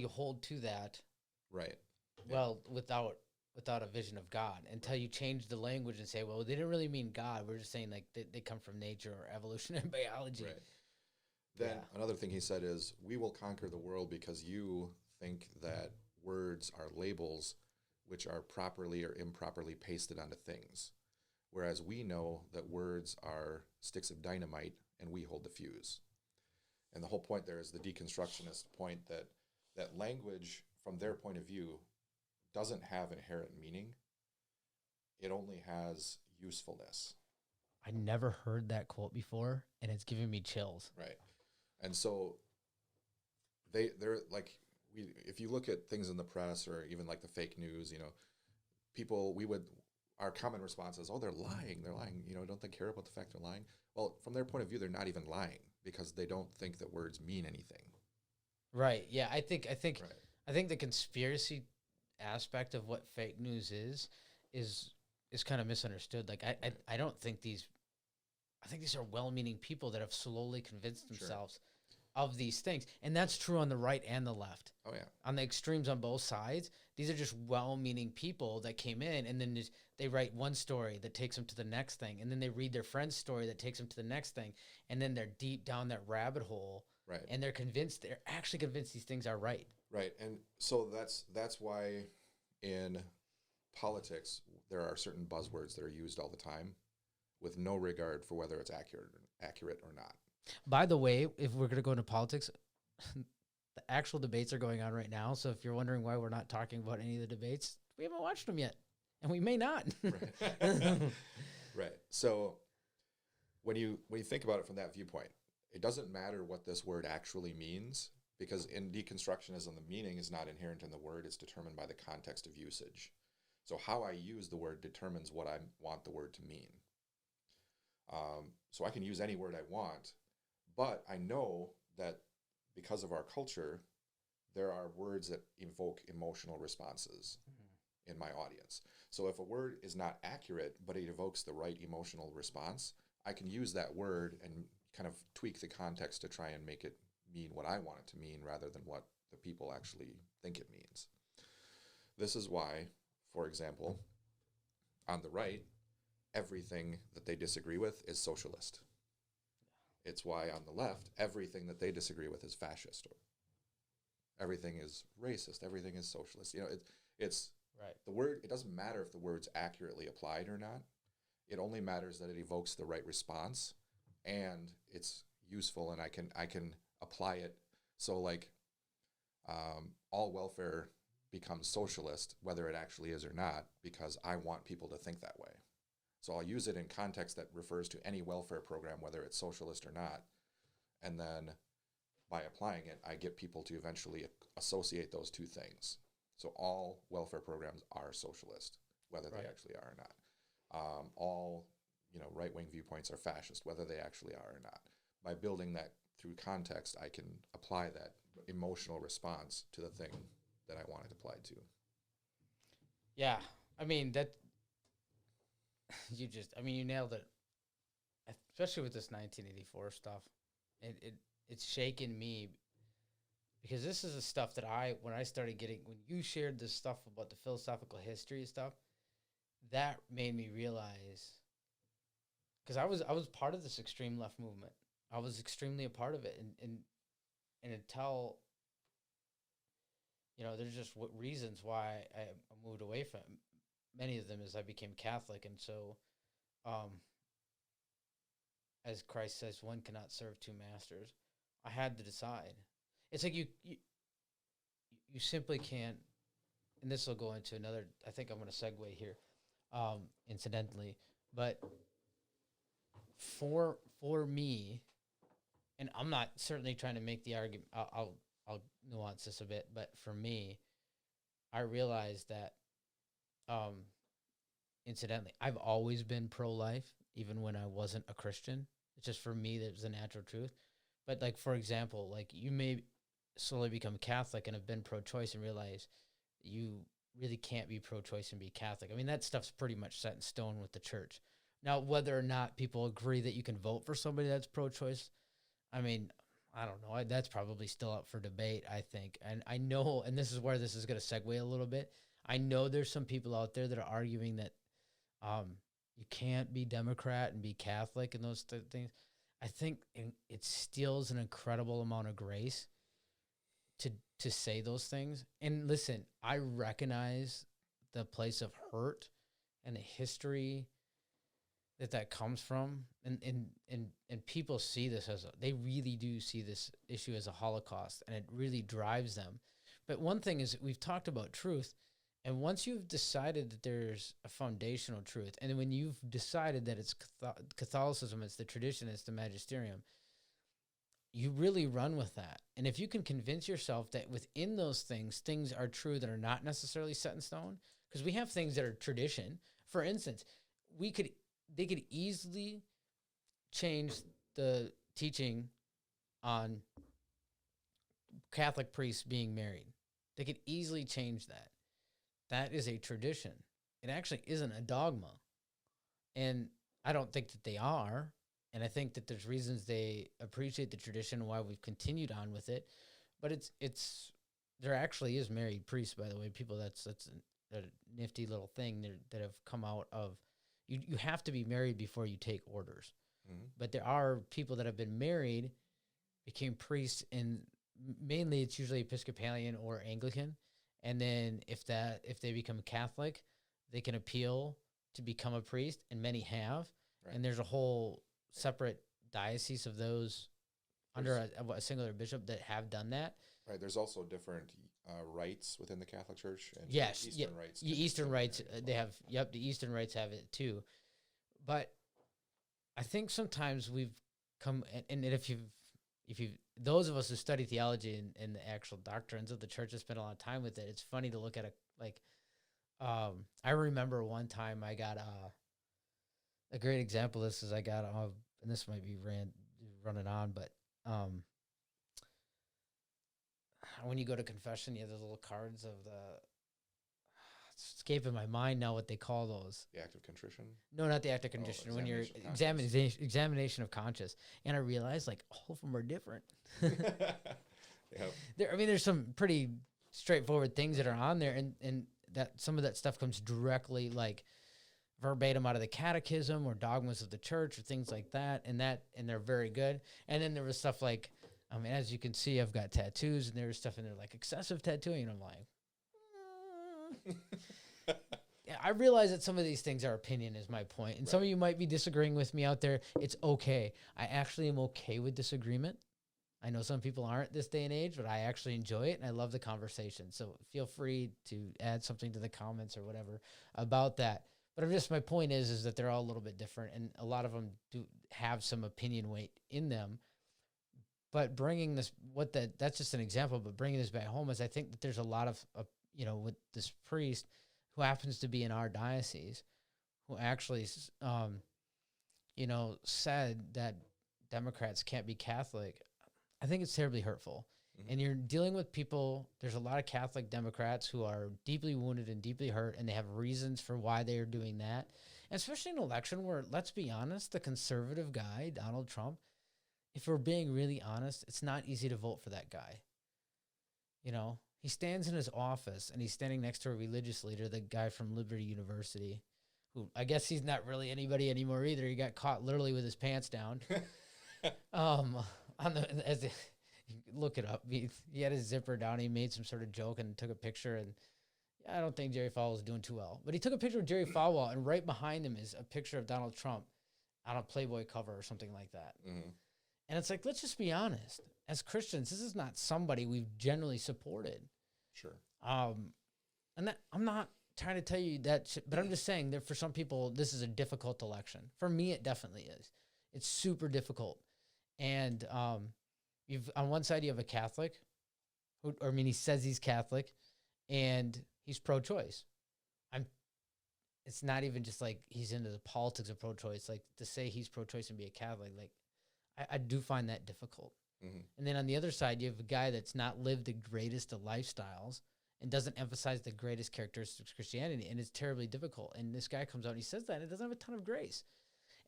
hold to that? Right. Well, without a vision of God, until you change the language and say, well, they didn't really mean God. We're just saying, like, they come from nature or evolution and biology. Right. Then another thing he said is, we will conquer the world because you think that words are labels which are properly or improperly pasted onto things, whereas we know that words are sticks of dynamite and we hold the fuse. And the whole point there is the deconstructionist point that language, from their point of view, doesn't have inherent meaning. It only has usefulness. I never heard that quote before, and it's giving me chills. Right. And so they're like, if you look at things in the press or even like the fake news, our common response is, oh, they're lying. Don't they care about the fact they're lying? Well, from their point of view, they're not even lying, because they don't think that words mean anything. Right. Yeah. I think the conspiracy aspect of what fake news is kind of misunderstood. Like, I don't think these are well-meaning people that have slowly convinced themselves of these things. And that's true on the right and the left. Oh, yeah. On the extremes on both sides, these are just well-meaning people that came in, and then they write one story that takes them to the next thing, and then they read their friend's story that takes them to the next thing, and then they're deep down that rabbit hole, right? And they're actually convinced these things are right. Right, and so that's why in politics there are certain buzzwords that are used all the time, with no regard for whether it's accurate or not. By the way, if we're going to go into politics, the actual debates are going on right now. So if you're wondering why we're not talking about any of the debates, we haven't watched them yet, and we may not. Right. Right. So when you think about it from that viewpoint, it doesn't matter what this word actually means, because in deconstructionism, the meaning is not inherent in the word; it's determined by the context of usage. So how I use the word determines what I want the word to mean. So I can use any word I want, but I know that because of our culture, there are words that evoke emotional responses in my audience. So if a word is not accurate, but it evokes the right emotional response, I can use that word and kind of tweak the context to try and make it mean what I want it to mean rather than what the people actually think it means. This is why, for example, on the right, everything that they disagree with is socialist. It's why on the left, everything that they disagree with is fascist, or everything is racist, everything is socialist. It's Right. the word. It doesn't matter if the word's accurately applied or not. It only matters that it evokes the right response, and it's useful, and I can apply it. So like, all welfare becomes socialist, whether it actually is or not, because I want people to think that way. So I'll use it in context that refers to any welfare program, whether it's socialist or not. And then by applying it, I get people to eventually associate those two things. So all welfare programs are socialist, whether they actually are or not. All right-wing viewpoints are fascist, whether they actually are or not. By building that through context, I can apply that emotional response to the thing that I want it applied to. Yeah. I mean, you nailed it. Especially with this 1984 stuff. It's shaken me because this is the stuff that when I started getting, when you shared this stuff about the philosophical history and stuff, that made me realize, because I was part of this extreme left movement. I was extremely a part of it. And until, there's just reasons why I moved away from it. Many of them is I became Catholic. And so, as Christ says, one cannot serve two masters. I had to decide. It's like you simply can't, and this will go into another, I think I'm going to segue here, incidentally, but for me, and I'm not certainly trying to make the argument, I'll nuance this a bit, but for me, I realized that, incidentally, I've always been pro-life, even when I wasn't a Christian. It's just for me, that was the natural truth. But like, for example, like you may slowly become Catholic and have been pro-choice and realize you really can't be pro-choice and be Catholic. I mean, that stuff's pretty much set in stone with the church. Now, whether or not people agree that you can vote for somebody that's pro-choice, I mean, I don't know. That's probably still up for debate, I think. And I know, and this is where this is going to segue a little bit. I know there's some people out there that are arguing that you can't be Democrat and be Catholic and those things. I think it steals an incredible amount of grace to say those things. And listen, I recognize the place of hurt and the history that comes from, and people see this they really do see this issue as a Holocaust, and it really drives them. But one thing is, we've talked about truth, and once you've decided that there's a foundational truth, and when you've decided that it's Catholicism, it's the tradition, it's the magisterium, you really run with that. And if you can convince yourself that within those things are true that are not necessarily set in stone, because we have things that are tradition. For instance, they could easily change the teaching on Catholic priests being married. They could easily change that. That is a tradition. It actually isn't a dogma. And I don't think that they are. And I think that there's reasons they appreciate the tradition and why we've continued on with it. But there actually is married priests, by the way. People, that's a nifty little thing that have come out of, you have to be married before you take orders. Mm-hmm. But there are people that have been married, became priests, and mainly it's usually Episcopalian or Anglican. And then if they become Catholic, they can appeal to become a priest, and many have. Right. And there's a whole separate diocese of those under a singular bishop that have done that. Right. There's also different rites within the Catholic Church. And yes. Eastern rites. Eastern rites, they have. Yep. The Eastern rites have it too. But I think sometimes we've come, and if you those of us who study theology and the actual doctrines of the church have spent a lot of time with it, it's funny to look at I remember one time I got a great example of this is I got and this might be running on, but when you go to confession, you have those little cards of the. It's escaping my mind now what they call those. The act of contrition? No, not the act of contrition. When you're examination of conscience, and I realized like all of them are different. Yep. There's some pretty straightforward things that are on there, and that some of that stuff comes directly like verbatim out of the catechism or dogmas of the church or things like that, and they're very good. And then there was stuff like, as you can see, I've got tattoos, and there was stuff in there like excessive tattooing, and I'm like, yeah, I realize that some of these things are opinion is my point, and some of you might be disagreeing with me out there. It's okay. I actually am okay with disagreement. I know some people aren't this day and age, but I actually enjoy it, and I love the conversation. So feel free to add something to the comments or whatever about that. But my point is that they're all a little bit different, and a lot of them do have some opinion weight in them. But bringing this, that's just an example, but bringing this back home is I think that there's a lot of, with this priest who happens to be in our diocese, who actually, said that Democrats can't be Catholic. I think it's terribly hurtful. Mm-hmm. And you're dealing with people, there's a lot of Catholic Democrats who are deeply wounded and deeply hurt, and they have reasons for why they are doing that. And especially in an election where, let's be honest, the conservative guy, Donald Trump, if we're being really honest, it's not easy to vote for that guy. He stands in his office, and he's standing next to a religious leader, the guy from Liberty University, who I guess he's not really anybody anymore either. He got caught literally with his pants down. Look it up. He had his zipper down. He made some sort of joke and took a picture. And I don't think Jerry Falwell was doing too well. But he took a picture of Jerry Falwell, and right behind him is a picture of Donald Trump on a Playboy cover or something like that. Mm-hmm. And it's like, let's just be honest. As Christians, this is not somebody we've generally supported. Sure. And that I'm not trying to tell you that, but I'm just saying that for some people, this is a difficult election. For me, it definitely is. It's super difficult. And on one side, you have a Catholic, he says he's Catholic, and he's pro-choice. It's not even just like he's into the politics of pro-choice. Like, to say he's pro-choice and be a Catholic, like, I do find that difficult. Mm-hmm. And then on the other side, you have a guy that's not lived the greatest of lifestyles and doesn't emphasize the greatest characteristics of Christianity, and it's terribly difficult. And this guy comes out and he says that, and it doesn't have a ton of grace.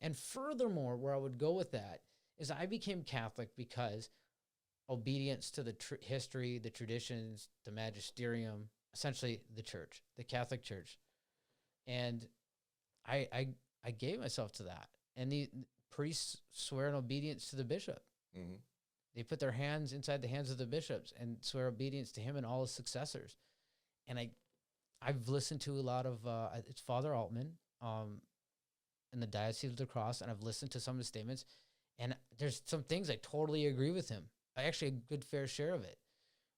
And furthermore, where I would go with that is I became Catholic because obedience to the history, the traditions, the magisterium, essentially the church, the Catholic Church. And I gave myself to that. And the priests swear in obedience to the bishop. Mm-hmm. They put their hands inside the hands of the bishops and swear obedience to him and all his successors. And I've listened to a lot of, it's Father Altman in the Diocese of the Cross, and I've listened to some of his statements, and there's some things I totally agree with him. I actually a good fair share of it.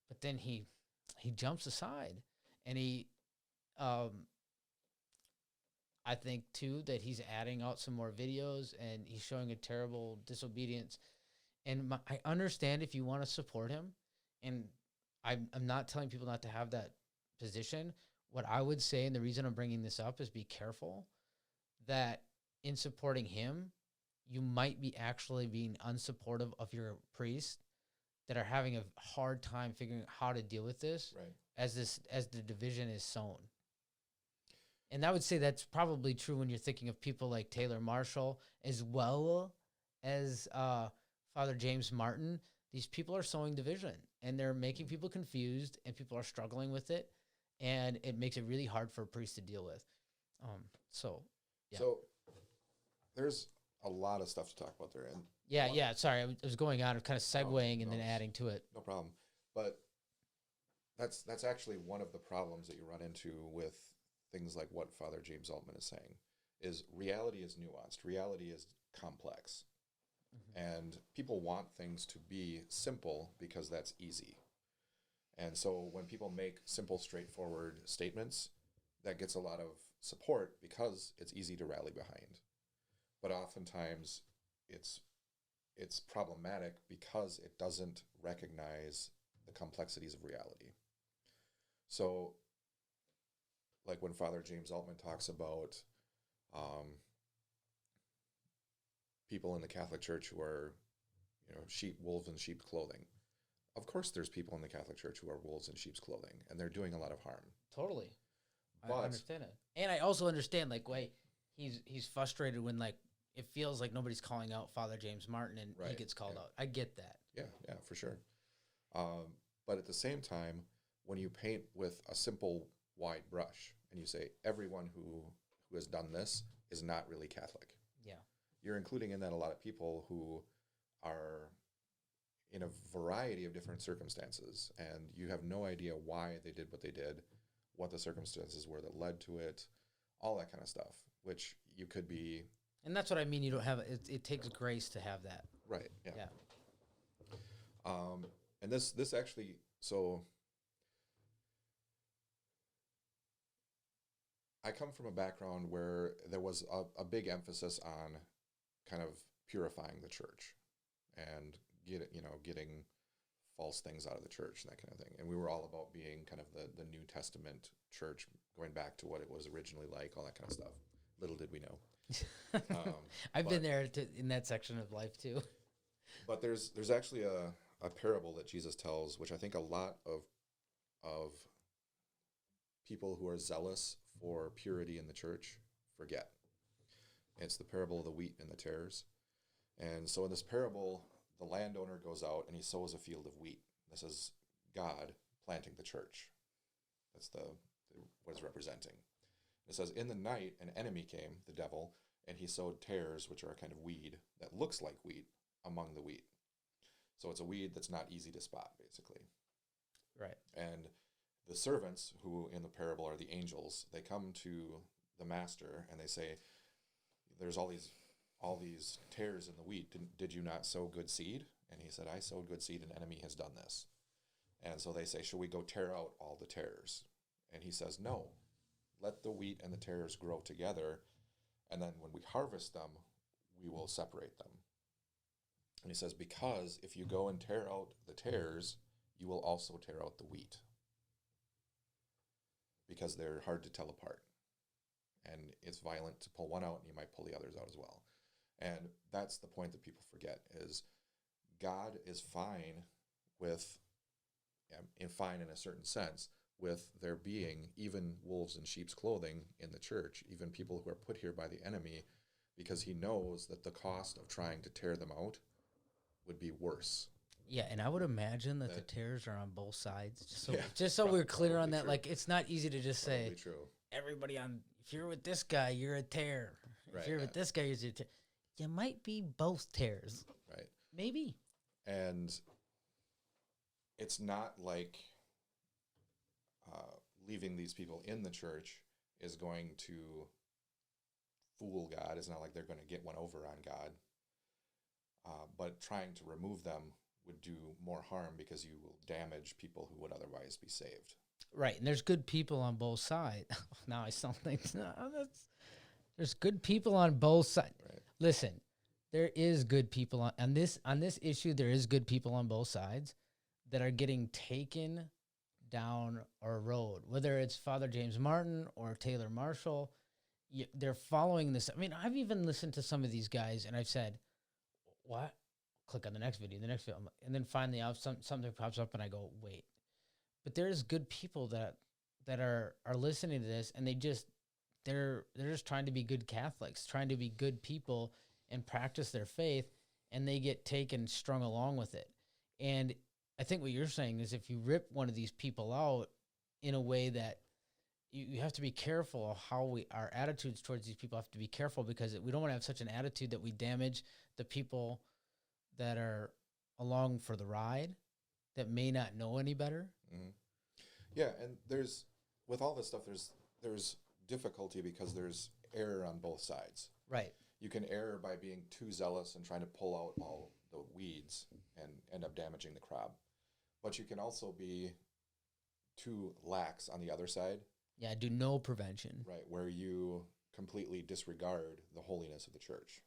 But then he jumps aside, and I think, too, that he's adding out some more videos, and he's showing a terrible disobedience. And I understand if you want to support him, and I'm not telling people not to have that position. What I would say, and the reason I'm bringing this up, is be careful that in supporting him, you might be actually being unsupportive of your priests that are having a hard time figuring out how to deal with this, right, as the division is sown. And I would say that's probably true when you're thinking of people like Taylor Marshall, as well as Father James Martin. These people are sowing division, and they're making people confused, and people are struggling with it, and it makes it really hard for a priest to deal with. So there's a lot of stuff to talk about there. And sorry, I was going on, kind of segueing and then adding to it. No problem. But that's actually one of the problems that you run into with things like what Father James Altman is saying, is reality is nuanced. Reality is complex. Mm-hmm. And people want things to be simple because that's easy. And so when people make simple, straightforward statements, that gets a lot of support because it's easy to rally behind. But oftentimes it's problematic because it doesn't recognize the complexities of reality. So like when Father James Altman talks about people in the Catholic Church who are, wolves in sheep's clothing. Of course, there's people in the Catholic Church who are wolves in sheep's clothing, and they're doing a lot of harm. Totally. But, I understand it. And I also understand, like, why he's frustrated when, like, it feels like nobody's calling out Father James Martin and he gets called out. I get that. Yeah, for sure. But at the same time, when you paint with a simple wide brush and you say everyone who has done this is not really Catholic. Yeah. You're including in that a lot of people who are in a variety of different circumstances, and you have no idea why they did what they did, what the circumstances were that led to it, all that kind of stuff, which you could be... And that's what I mean. You don't have it takes grace to have that. Right, yeah. And this actually, so I come from a background where there was a big emphasis on kind of purifying the church and getting false things out of the church and that kind of thing. And we were all about being kind of the New Testament church, going back to what it was originally like, all that kind of stuff. Little did we know. I've been there in that section of life too. But there's actually a parable that Jesus tells, which I think a lot of people who are zealous for purity in the church forget. It's the parable of the wheat and the tares. And so in this parable, the landowner goes out and he sows a field of wheat. This is God planting the church. That's what it's representing. It says, in the night, an enemy came, the devil, and he sowed tares, which are a kind of weed that looks like wheat, among the wheat. So it's a weed that's not easy to spot, basically. Right. And the servants, who in the parable are the angels, they come to the master and they say, there's all these tares in the wheat. Did you not sow good seed? And he said, I sowed good seed, an enemy has done this. And so they say, shall we go tear out all the tares? And he says, no, let the wheat and the tares grow together, and then when we harvest them, we will separate them. And he says, because if you go and tear out the tares, you will also tear out the wheat, because they're hard to tell apart. And it's violent to pull one out, and you might pull the others out as well. And that's the point that people forget, is God is fine with, fine in a certain sense, with there being even wolves in sheep's clothing in the church, even people who are put here by the enemy, because he knows that the cost of trying to tear them out would be worse. Yeah, and I would imagine that the tares are on both sides. Just so probably, we're clear on that, true. like, it's not easy to just say, true. Everybody if you're with this guy, you're a tear. Right, if you're with this guy, you're a tear. You might be both tares. Right. Maybe. And it's not like leaving these people in the church is going to fool God. It's not like they're going to get one over on God. But trying to remove them would do more harm, because you will damage people who would otherwise be saved. Right, and there's good people on both sides. Now I sound like there's good people on both sides. Right. Listen, there is good people on this issue. There is good people on both sides that are getting taken down a road, whether it's Father James Martin or Taylor Marshall. They're following this. I mean, I've even listened to some of these guys, and I've said, "What?" Click on the next video, and then finally, something pops up, and I go, "Wait." But there's good people that are listening to this, and they're just trying to be good Catholics, trying to be good people and practice their faith, and they get taken strung along with it. And I think what you're saying is, if you rip one of these people out in a way that you have to be careful of how our attitudes towards these people have to be careful, because we don't want to have such an attitude that we damage the people that are along for the ride that may not know any better. Mm-hmm. Yeah, and with all this stuff, there's difficulty because there's error on both sides. Right. You can err by being too zealous and trying to pull out all the weeds and end up damaging the crop. But you can also be too lax on the other side. Yeah, do no prevention. Right, where you completely disregard the holiness of the church.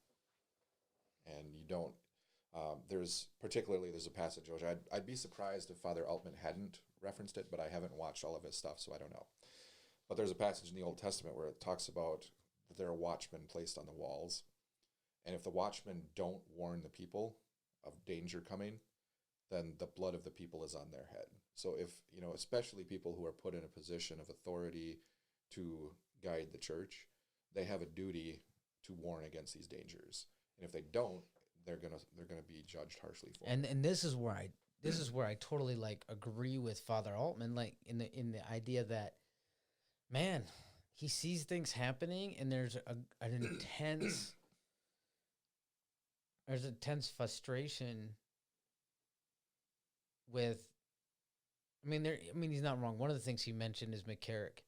And you don't, there's a passage, which I'd be surprised if Father Altman hadn't referenced it, but I haven't watched all of his stuff, so I don't know. But there's a passage in the Old Testament where it talks about that there are watchmen placed on the walls. And if the watchmen don't warn the people of danger coming, then the blood of the people is on their head. So if, especially people who are put in a position of authority to guide the church, they have a duty to warn against these dangers. And if they don't, they're gonna be judged harshly for it. And this is where I totally like agree with Father Altman, like in the idea that, man, he sees things happening and there's an intense frustration with. I mean, he's not wrong. One of the things he mentioned is McCarrick,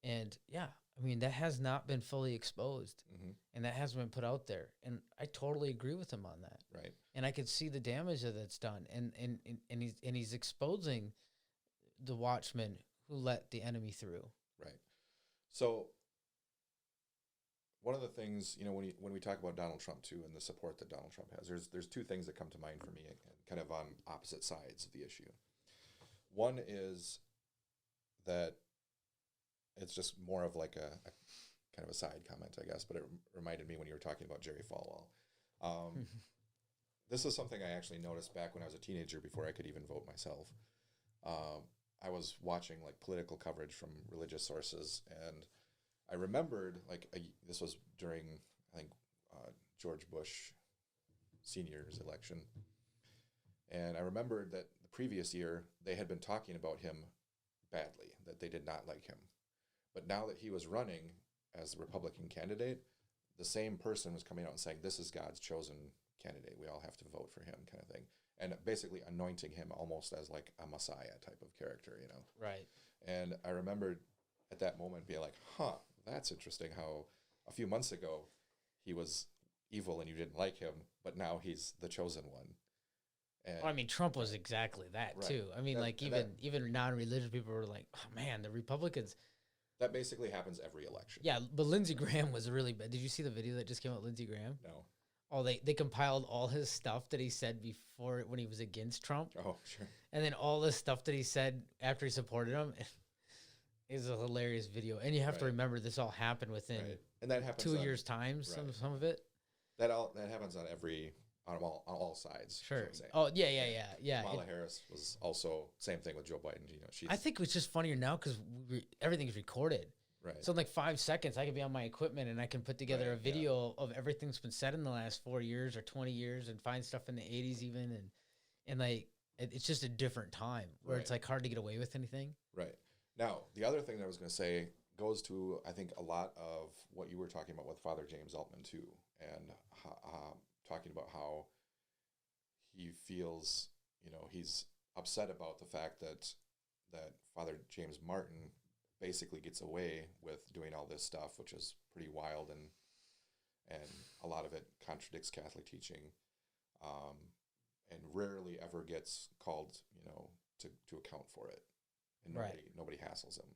and yeah, I mean that has not been fully exposed, and that hasn't been put out there, and I totally agree with him on that. Right. And I could see the damage that's done, and he's exposing the watchmen who let the enemy through. Right. So one of the things, when we talk about Donald Trump too, and the support that Donald Trump has, there's two things that come to mind for me, kind of on opposite sides of the issue. One is that it's just more of like a kind of a side comment, I guess, but it reminded me when you were talking about Jerry Falwell. This is something I actually noticed back when I was a teenager before I could even vote myself. I was watching like political coverage from religious sources, and I remembered this was during, I think, George Bush Sr.'s election. And I remembered that the previous year they had been talking about him badly, that they did not like him. But now that he was running as the Republican candidate, the same person was coming out and saying, this is God's chosen candidate. We all have to vote for him, kind of thing. And basically anointing him almost as like a Messiah type of character, Right. And I remembered at that moment being like, that's interesting how a few months ago he was evil and you didn't like him, but now he's the chosen one. And I mean, Trump was exactly that, right, too. I mean, even non-religious people were like, oh, man, the Republicans. That basically happens every election. Yeah, but Lindsey Graham was really bad. Did you see the video that just came out, Lindsey Graham? No. Oh, they compiled all his stuff that he said before when he was against Trump. Oh, sure. And then all the stuff that he said after he supported him. Is a hilarious video. And you have to remember this all happened within and that happens 2 years' time, some of it. That happens on all sides. Sure. Oh, yeah. Kamala Harris was also same thing with Joe Biden. I think it's just funnier now because everything's recorded. Right. So in like 5 seconds, I can be on my equipment and I can put together a video of everything that's been said in the last 4 years or 20 years and find stuff in the 80s even. And like, it's just a different time where it's like hard to get away with anything. Right. Now, the other thing that I was going to say goes to, I think, a lot of what you were talking about with Fr James Altman too, and talking about how he feels, he's upset about the fact that Fr James Martin basically gets away with doing all this stuff, which is pretty wild, and a lot of it contradicts Catholic teaching, and rarely ever gets called, to account for it. And nobody hassles him,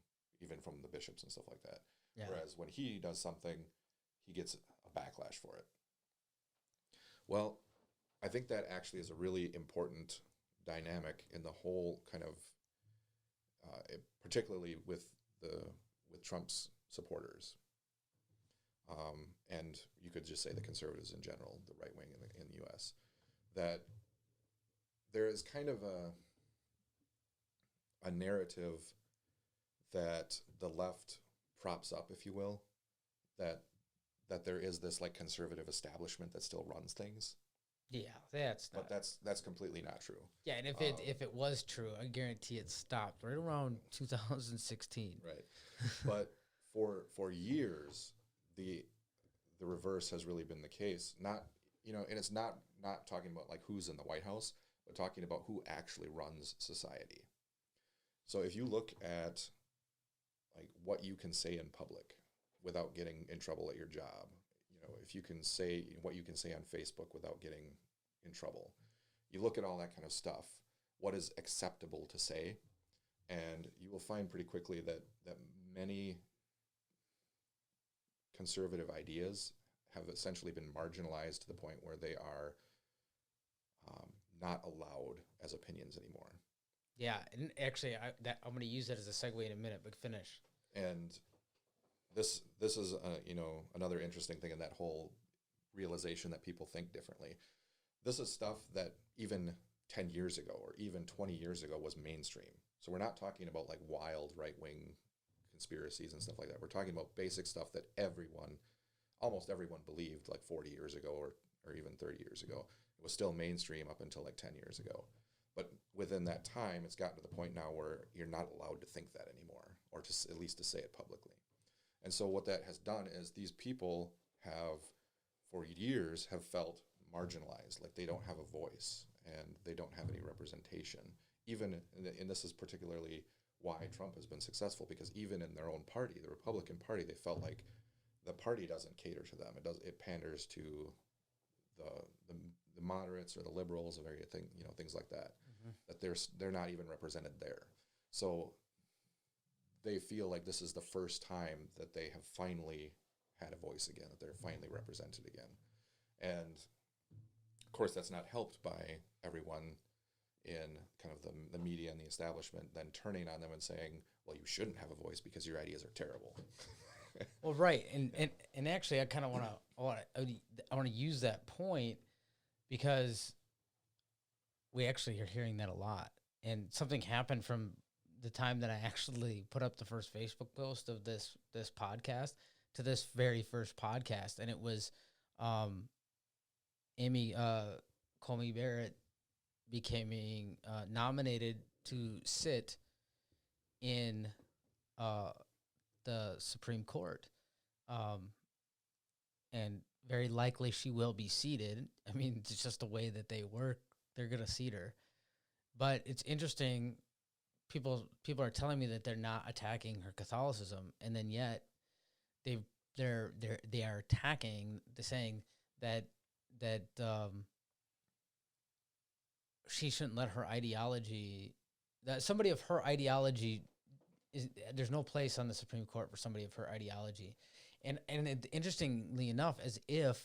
even from the bishops and stuff like that. Yeah. Whereas when he does something, he gets a backlash for it. Well, I think that actually is a really important dynamic in the whole kind of, particularly with Trump's supporters, and you could just say the conservatives in general, the right wing in the U.S., that there is kind of a narrative that the left props up, if you will, that there is this like conservative establishment that still runs things. Yeah, that's not. But that's completely not true. Yeah, and if it was true, I guarantee it stopped right around 2016. Right, but for years the reverse has really been the case. Not and it's not talking about like who's in the White House, but talking about who actually runs society. So if you look at like what you can say in public without getting in trouble at your job, if you can say what you can say on Facebook without getting in trouble, you look at all that kind of stuff, what is acceptable to say, and you will find pretty quickly that many conservative ideas have essentially been marginalized to the point where they are not allowed as opinions anymore. Yeah, and actually, I'm going to use that as a segue in a minute, but finish. And this is another interesting thing in that whole realization that people think differently. This is stuff that even 10 years ago or even 20 years ago was mainstream. So we're not talking about like wild right-wing conspiracies and stuff like that. We're talking about basic stuff that almost everyone believed like 40 years ago or even 30 years ago. It was still mainstream up until like 10 years ago. But within that time, it's gotten to the point now where you're not allowed to think that anymore, or at least to say it publicly. And so what that has done is these people for years, have felt marginalized, like they don't have a voice and they don't have any representation. And this is particularly why Trump has been successful, because even in their own party, the Republican Party, they felt like the party doesn't cater to them. It panders to the moderates or the liberals or things like that. Mm-hmm. That they're not even represented there. So they feel like this is the first time that they have finally had a voice again, that they're finally represented again. And of course, that's not helped by everyone in kind of the media and the establishment then turning on them and saying, well, you shouldn't have a voice because your ideas are terrible. Well, right. And actually, I kind of want to use that point, because we actually are hearing that a lot. And something happened from the time that I actually put up the first Facebook post of this podcast to this very first podcast. And it was Amy Coney Barrett becoming nominated to sit in the Supreme Court. And very likely she will be seated. I mean, it's just the way that they work. They're going to seat her. But it's interesting. People are telling me that they're not attacking her Catholicism, and then yet they are attacking, saying that she shouldn't let her ideology, that somebody of her ideology there's no place on the Supreme Court for somebody of her ideology. And interestingly enough, as if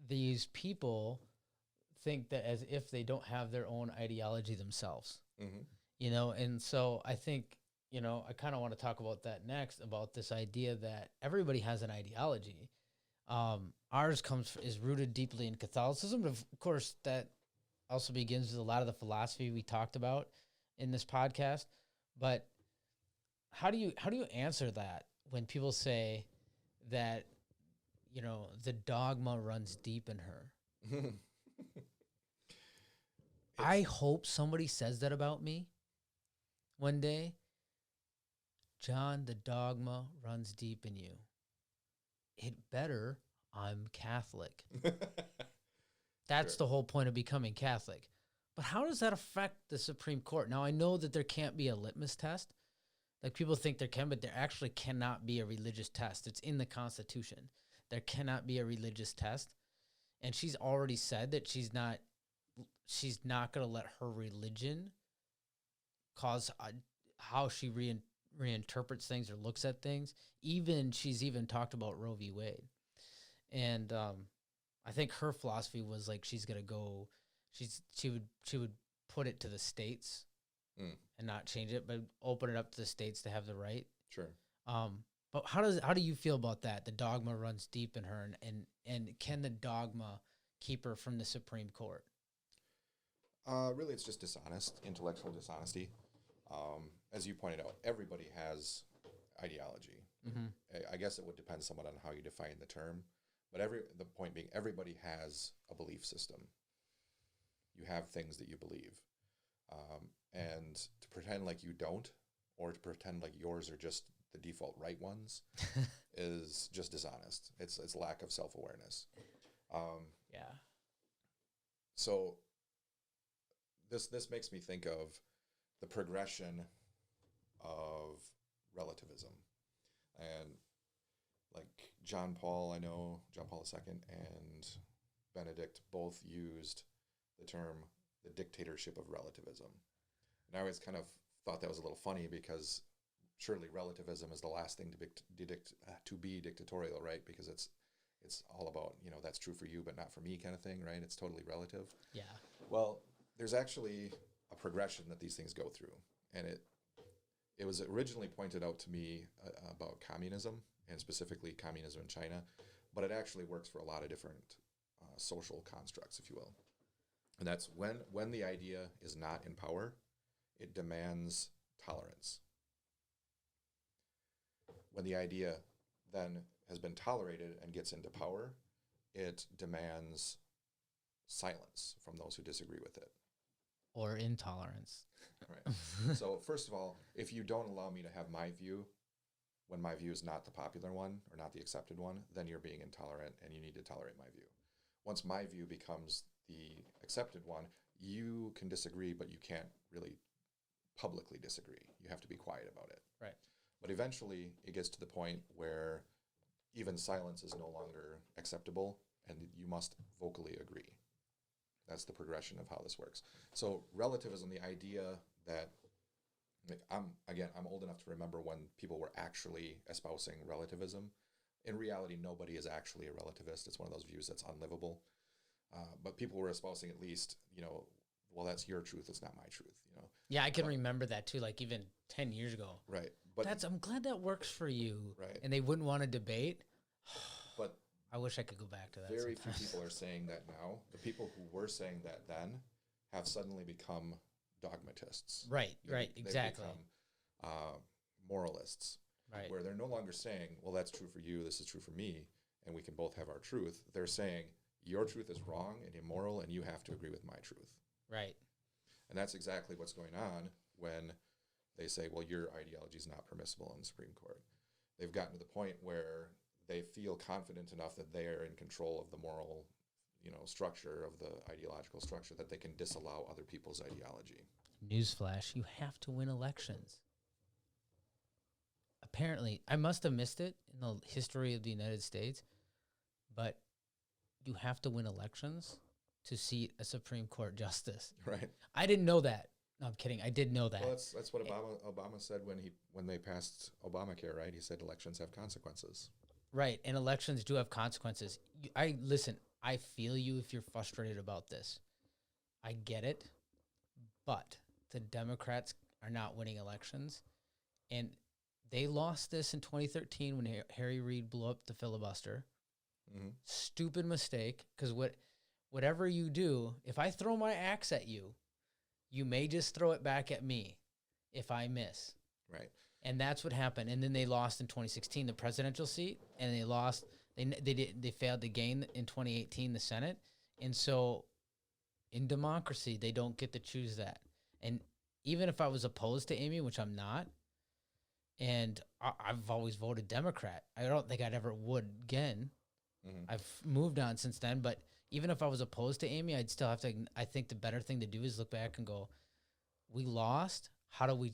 these people think that as if they don't have their own ideology themselves. Mm-hmm. And so I think, I kind of want to talk about that next, about this idea that everybody has an ideology. Ours is rooted deeply in Catholicism, but of course that also begins with a lot of the philosophy we talked about in this podcast. But how do you answer that when people say that, the dogma runs deep in her? I hope somebody says that about me one day. John, the dogma runs deep in you. It better. I'm Catholic. That's the whole point of becoming Catholic. But how does that affect the Supreme Court? Now, I know that there can't be a litmus test. Like, people think there can, but there actually cannot be a religious test. It's in the Constitution. There cannot be a religious test. And she's already said that she's not going to let her religion cause how she reinterprets things or looks at things. She's even talked about Roe v. Wade. And I think her philosophy was like she's going to go, she would put it to the states and not change it, but open it up to the states to have the right. Sure. But how do you feel about that? The dogma runs deep in her, and can the dogma keep her from the Supreme Court? Really, it's just intellectual dishonesty. As you pointed out, everybody has ideology. Mm-hmm. I guess it would depend somewhat on how you define the term, but the point being, everybody has a belief system. You have things that you believe. And to pretend like you don't, or to pretend like yours are just the default right ones, is just dishonest. It's lack of self-awareness. Yeah. So this makes me think of the progression of relativism. And like John Paul II and Benedict both used the term the dictatorship of relativism. And I always kind of thought that was a little funny, because surely relativism is the last thing to be dictatorial, right? Because it's all about, that's true for you but not for me kind of thing, right? It's totally relative. Yeah. Well, there's actually a progression that these things go through, and it was originally pointed out to me about communism, and specifically communism in China, but it actually works for a lot of different social constructs, if you will. And that's when the idea is not in power, it demands tolerance. When the idea then has been tolerated and gets into power, it demands silence from those who disagree with it. Or intolerance. Right. So first of all, if you don't allow me to have my view, when my view is not the popular one or not the accepted one, then you're being intolerant and you need to tolerate my view. Once my view becomes the accepted one, you can disagree, but you can't really publicly disagree. You have to be quiet about it. Right. But eventually it gets to the point where even silence is no longer acceptable and you must vocally agree. That's the progression of how this works. So relativism, the idea that, I'm old enough to remember when people were actually espousing relativism. In reality, nobody is actually a relativist. It's one of those views that's unlivable. But people were espousing at least, well, that's your truth. It's not my truth, Yeah, I can remember that too, like even 10 years ago. Right. But I'm glad that works for you. Right. And they wouldn't want to debate. But I wish I could go back to that. Very few people are saying that now. The people who were saying that then have suddenly become dogmatists. Right, right, exactly. They've become moralists. Right. Where they're no longer saying, well, that's true for you, this is true for me, and we can both have our truth. They're saying, your truth is wrong and immoral, and you have to agree with my truth. Right. And that's exactly what's going on when they say, well, your ideology is not permissible in the Supreme Court. They've gotten to the point where they feel confident enough that they are in control of the moral, structure of the ideological structure that they can disallow other people's ideology. Newsflash, you have to win elections. Apparently, I must have missed it in the history of the United States, but you have to win elections to seat a Supreme Court justice. Right. I didn't know that. No, I'm kidding. I did know that. Well, that's what Obama said when they passed Obamacare, right? He said elections have consequences. Right, and elections do have consequences. Listen, I feel you if you're frustrated about this. I get it, but the Democrats are not winning elections, and they lost this in 2013 when Harry Reid blew up the filibuster. Mm-hmm. Stupid mistake, because whatever you do, if I throw my axe at you, you may just throw it back at me if I miss. Right. And that's what happened. And then they lost in 2016 the presidential seat, and they lost. They failed to gain in 2018 the Senate. And so, in democracy, they don't get to choose that. And even if I was opposed to Amy, which I'm not, and I've always voted Democrat, I don't think I'd ever would again. Mm-hmm. I've moved on since then, but even if I was opposed to Amy, I'd still have to. I think the better thing to do is look back and go, we lost. How do we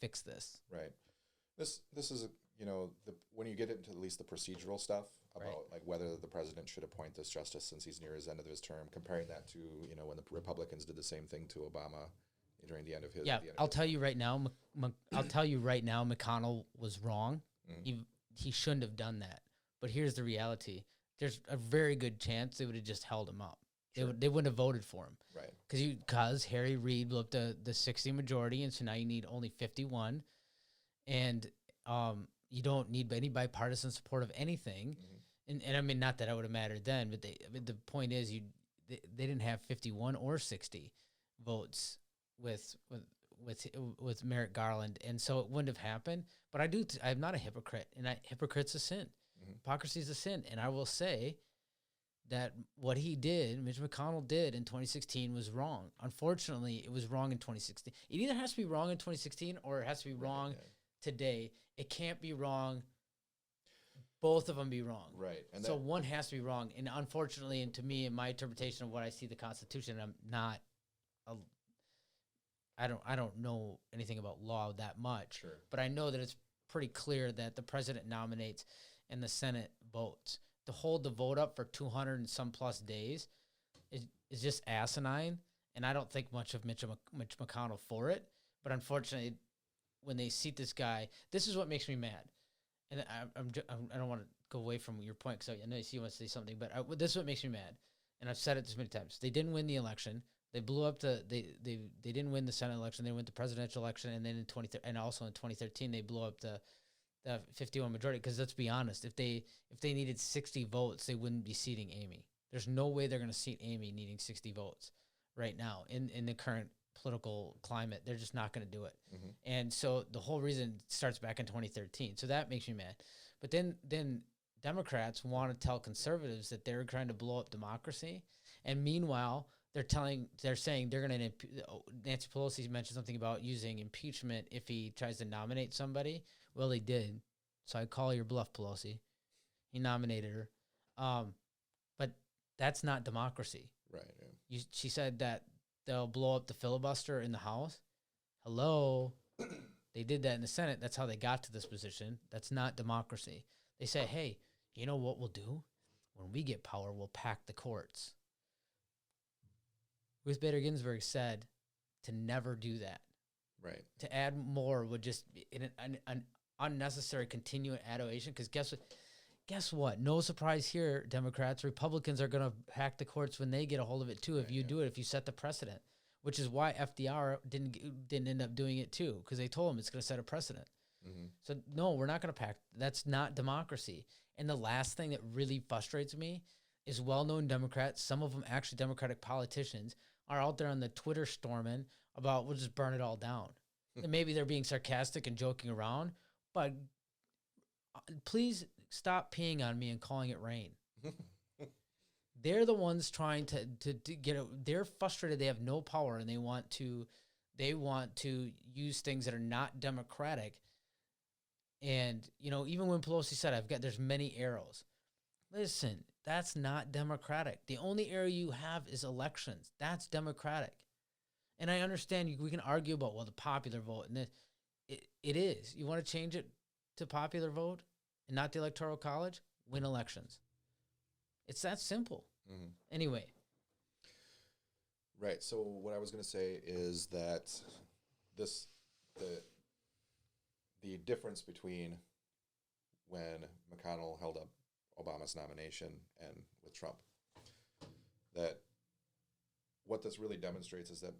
fix this? Right. This is when you get into at least the procedural stuff about like whether the president should appoint this justice since he's near his end of his term, comparing that to when the Republicans did the same thing to Obama during the end of his. Yeah, I'll tell you right now. McConnell was wrong. Mm-hmm. He shouldn't have done that. But here's the reality: there's a very good chance they would have just held him up. Sure. They wouldn't have voted for him. Right. Because Harry Reid blew up the 60 majority, and so now you need only 51. And you don't need any bipartisan support of anything. Mm-hmm. And I mean, not that it would have mattered then, but the point is they didn't have 51 or 60 votes with Merrick Garland, and so it wouldn't have happened. But I'm not a hypocrite, and hypocrite's a sin. Mm-hmm. Hypocrisy is a sin, and I will say that what Mitch McConnell did in 2016 was wrong. Unfortunately, it was wrong in 2016. It either has to be wrong in 2016 or it has to be wrong today. It can't be wrong. Both of them be wrong. Right. And so one has to be wrong. And unfortunately, and to me, in my interpretation of what I see the Constitution, I don't know anything about law that much. Sure. But I know that it's pretty clear that the president nominates and the Senate votes. To hold the vote up for 200 and some plus days is just asinine, and I don't think much of Mitch McConnell for it. But unfortunately, when they seat this guy, this is what makes me mad. And I don't want to go away from your point because I know you want to say something, but this is what makes me mad. And I've said it this many times. They didn't win the election. They blew up they didn't win the Senate election. They went the presidential election, and then and also in 2013 they blew up the 51 majority. Because let's be honest, if they needed 60 votes, they wouldn't be seating Amy. There's no way they're going to seat Amy needing 60 votes right now in the current political climate. They're just not going to do it. Mm-hmm. And so the whole reason starts back in 2013. So that makes me mad. But then Democrats want to tell conservatives that they're trying to blow up democracy, and meanwhile they're saying they're going to. Nancy Pelosi mentioned something about using impeachment if he tries to nominate somebody. Well, he did, so I call your bluff, Pelosi. He nominated her, but that's not democracy, right? Yeah. She said that they'll blow up the filibuster in the House. Hello, they did that in the Senate. That's how they got to this position. That's not democracy. They say, hey, you know what we'll do? When we get power, we'll pack the courts. Ruth Bader Ginsburg said to never do that. Right. To add more would just be an unnecessary continuing adoration. Because guess what? No surprise here, Democrats. Republicans are going to pack the courts when they get a hold of it too. If you do it, if you set the precedent, which is why FDR didn't end up doing it too, because they told him it's going to set a precedent. Mm-hmm. So no, we're not going to pack. That's not democracy. And the last thing that really frustrates me is well-known Democrats, some of them actually Democratic politicians, are out there on the Twitter storming about we'll just burn it all down. And maybe they're being sarcastic and joking around, but please stop peeing on me and calling it rain. They're the ones trying to get it. They're frustrated. They have no power, and they want to use things that are not democratic. And even when Pelosi said, there's many arrows. Listen, that's not democratic. The only arrow you have is elections. That's democratic. And I understand we can argue about the popular vote, and it is. You want to change it to popular vote and not the Electoral College? Win elections. It's that simple. Mm-hmm. Anyway. Right. So what I was going to say is that the difference between when McConnell held up Obama's nomination and with Trump, that what this really demonstrates is that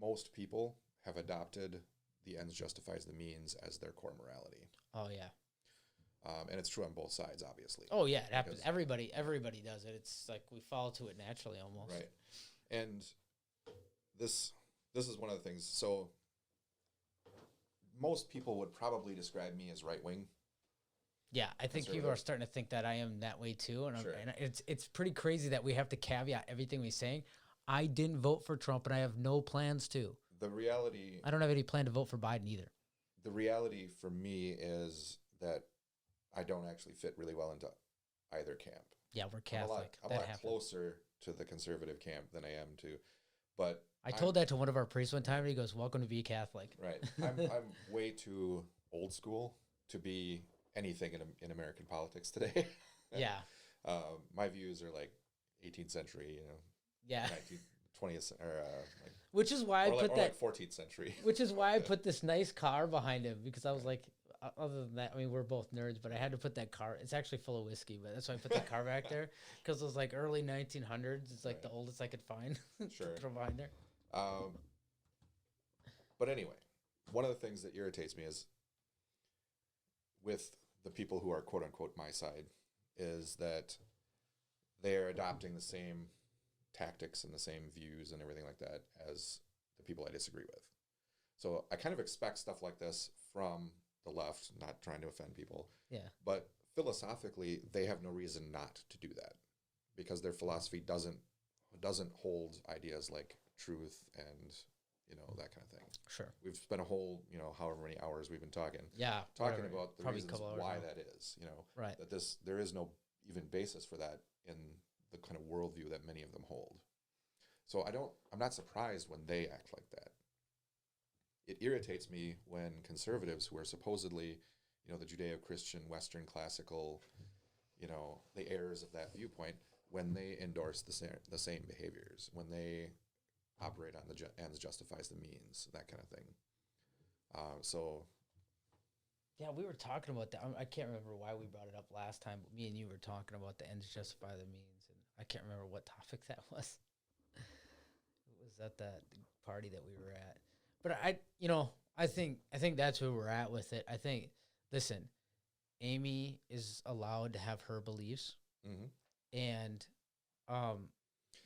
most people have adopted the ends justifies the means as their core morality. Oh, yeah. And it's true on both sides, obviously. Oh, yeah, it happens. Everybody does it. It's like we fall to it naturally almost. Right. And this is one of the things. So most people would probably describe me as right-wing. Yeah, I think people are starting to think that I am that way too. And, sure. And it's pretty crazy that we have to caveat everything we're saying. I didn't vote for Trump, and I have no plans to. The reality... I don't have any plan to vote for Biden either. The reality for me is that I don't actually fit really well into either camp. Yeah, we're Catholic. I'm a lot closer to the conservative camp than I am to... But I told that to one of our priests one time, and he goes, "Welcome to be Catholic." Right. I'm way too old school to be anything in American politics today. Yeah. My views are like 18th century, Yeah. 20th or like. Which is why I put that 14th century. Which is why I put this nice car behind him, because I was like, other than that, I mean, we're both nerds, but I had to put that car. It's actually full of whiskey, but that's why I put that car back there, because it was like early 1900s. It's like the oldest I could find. Sure. Throw behind there. But anyway, one of the things that irritates me is with the people who are quote unquote my side is that they're adopting the same tactics and the same views and everything like that as the people I disagree with. So I kind of expect stuff like this from the left, not trying to offend people. Yeah. But philosophically, they have no reason not to do that, because their philosophy doesn't hold ideas like truth and that kind of thing. Sure. We've spent a whole however many hours we've been talking. Yeah. Talking about the reasons why that is. Right. That there is no even basis for that in the kind of worldview that many of them hold. So I'm not surprised when they act like that. It irritates me when conservatives who are supposedly, the Judeo-Christian, Western classical, the heirs of that viewpoint, when they endorse the same behaviors, when they operate on the ends justifies the means, that kind of thing. Yeah, we were talking about that. I can't remember why we brought it up last time, but me and you were talking about the ends justify the means, and I can't remember what topic that was. was at that party that we were at. But I think that's where we're at with it. I think, listen, Amy is allowed to have her beliefs, and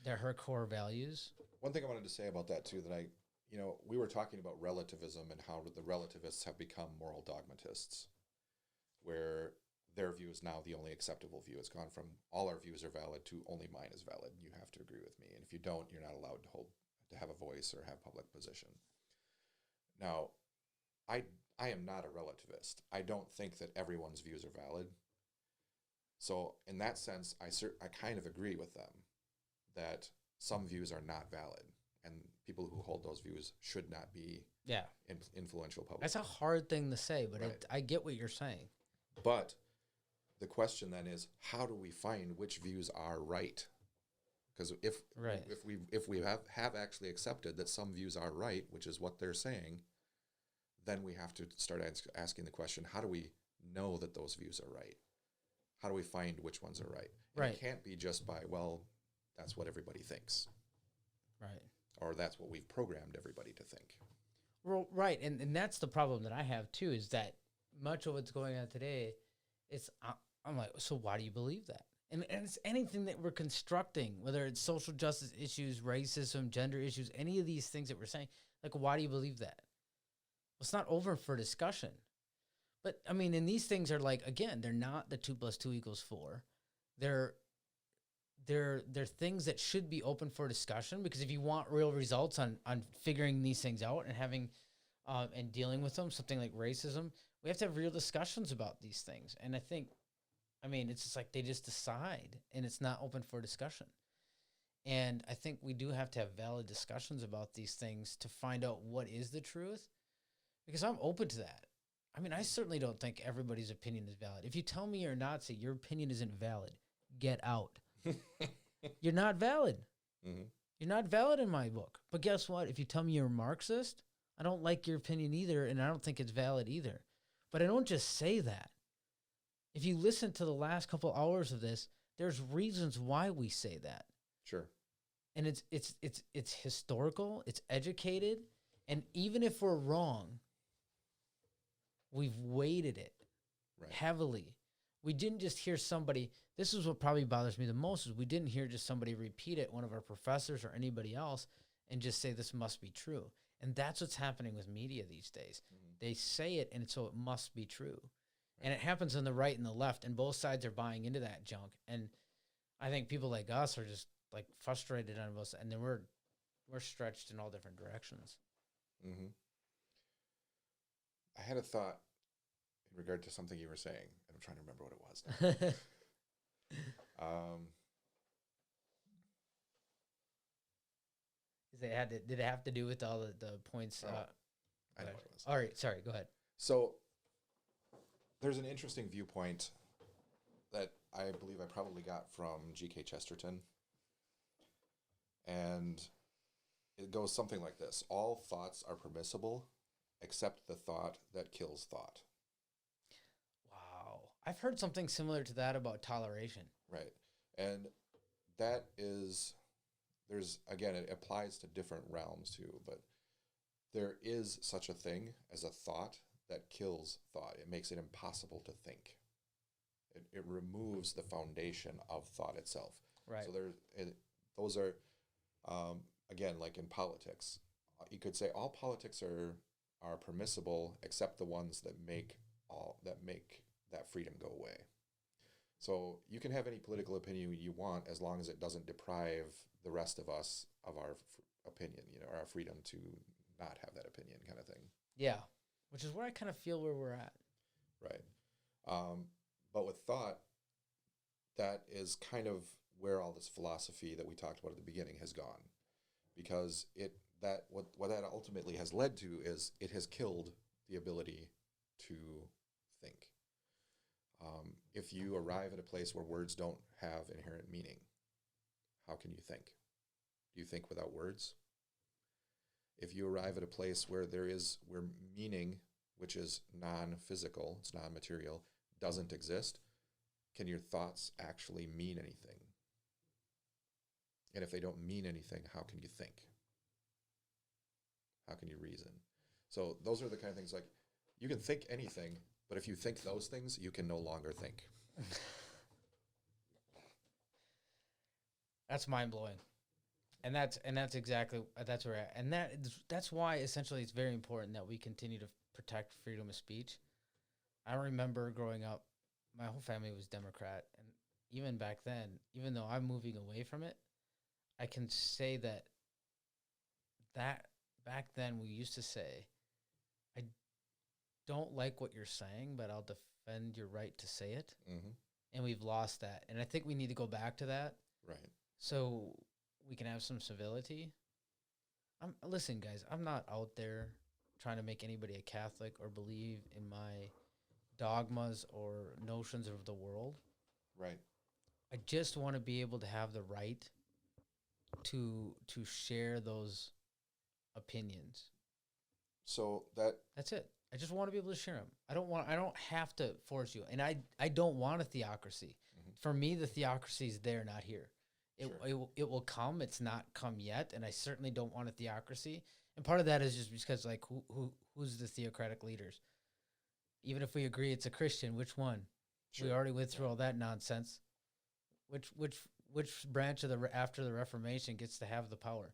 they're her core values. One thing I wanted to say about that too, that we were talking about relativism and how the relativists have become moral dogmatists, where their view is now the only acceptable view. It's gone from all our views are valid to only mine is valid. You have to agree with me, and if you don't, you're not allowed to have a voice or have public position. Now, I am not a relativist. I don't think that everyone's views are valid. So in that sense, I kind of agree with them that some views are not valid, and people who hold those views should not be influential public. That's a hard thing to say, but right. I get what you're saying. But the question then is, how do we find which views are right? Because if we have actually accepted that some views are right, which is what they're saying, then we have to start asking the question, how do we know that those views are right? How do we find which ones are right? And right. It can't be just by, well, that's what everybody thinks. Right. Or that's what we've programmed everybody to think. Well, right. And that's the problem that I have, too, is that much of what's going on today, I'm like, so why do you believe that? And it's anything that we're constructing, whether it's social justice issues, racism, gender issues, any of these things that we're saying, like, why do you believe that? Well, it's not over for discussion. But, I mean, and these things are like, again, they're not the 2 + 2 = 4. They're things that should be open for discussion, because if you want real results on figuring these things out and having and dealing with them, something like racism, we have to have real discussions about these things. And I think, I mean, it's just like they just decide, and it's not open for discussion. And I think we do have to have valid discussions about these things to find out what is the truth, because I'm open to that. I mean, I certainly don't think everybody's opinion is valid. If you tell me you're a Nazi, your opinion isn't valid. Get out. You're not valid. Mm-hmm. You're not valid in my book. But guess what? If you tell me you're a Marxist, I don't like your opinion either, and I don't think it's valid either. But I don't just say that. If you listen to the last couple hours of this, there's reasons why we say that. Sure. And it's historical, it's educated, and even if we're wrong, we've weighted it heavily. We didn't just hear somebody, this is what probably bothers me the most, is we didn't hear just somebody repeat it, one of our professors or anybody else, and just say this must be true. And that's what's happening with media these days. Mm-hmm. They say it, and so it must be true. Right. And it happens on the right and the left, and both sides are buying into that junk. And I think people like us are just like frustrated on both sides, and then we're stretched in all different directions. Mm-hmm. I had a thought in regard to something you were saying, and I'm trying to remember what it was now. Did it have to do with all the points? I know what it was. All right, sorry, go ahead. So there's an interesting viewpoint that I believe I probably got from G.K. Chesterton. And it goes something like this. All thoughts are permissible except the thought that kills thought. Wow. I've heard something similar to that about toleration. Right. And that is, again, it applies to different realms too, but there is such a thing as a thought that kills thought. It makes it impossible to think. It removes the foundation of thought itself. Right. So those are, again, like in politics, you could say all politics are permissible except the ones that make that freedom go away. So you can have any political opinion you want as long as it doesn't deprive the rest of us of our opinion, or our freedom to not have that opinion, kind of thing. Yeah, which is where I kind of feel where we're at. Right. But with thought, that is kind of where all this philosophy that we talked about at the beginning has gone, because what that ultimately has led to is it has killed the ability to think. If you arrive at a place where words don't have inherent meaning, how can you think? Do you think without words? If you arrive at a place where where meaning, which is non-physical, it's non-material, doesn't exist, can your thoughts actually mean anything? And if they don't mean anything, how can you think? How can you reason? So those are the kind of things like you can think anything, but if you think those things, you can no longer think. That's mind blowing, and that's exactly that's where we're at. And that's why essentially it's very important that we continue to protect freedom of speech. I remember growing up, my whole family was Democrat, and even back then, even though I'm moving away from it, I can say that back then we used to say, I don't like what you're saying, but I'll defend your right to say it. Mm-hmm. And we've lost that. And I think we need to go back to that. Right. So we can have some civility. Listen, guys, I'm not out there trying to make anybody a Catholic or believe in my dogmas or notions of the world. Right. I just want to be able to have the right to share those opinions. So that's it. I just want to be able to share them. I don't have to force you. And I don't want a theocracy. Mm-hmm. For me, the theocracy is there, not here. It will come. It's not come yet, and I certainly don't want a theocracy. And part of that is just because like who's the theocratic leaders? Even if we agree it's a Christian, which one? Sure. We already went through all that nonsense. Which branch of after the Reformation gets to have the power?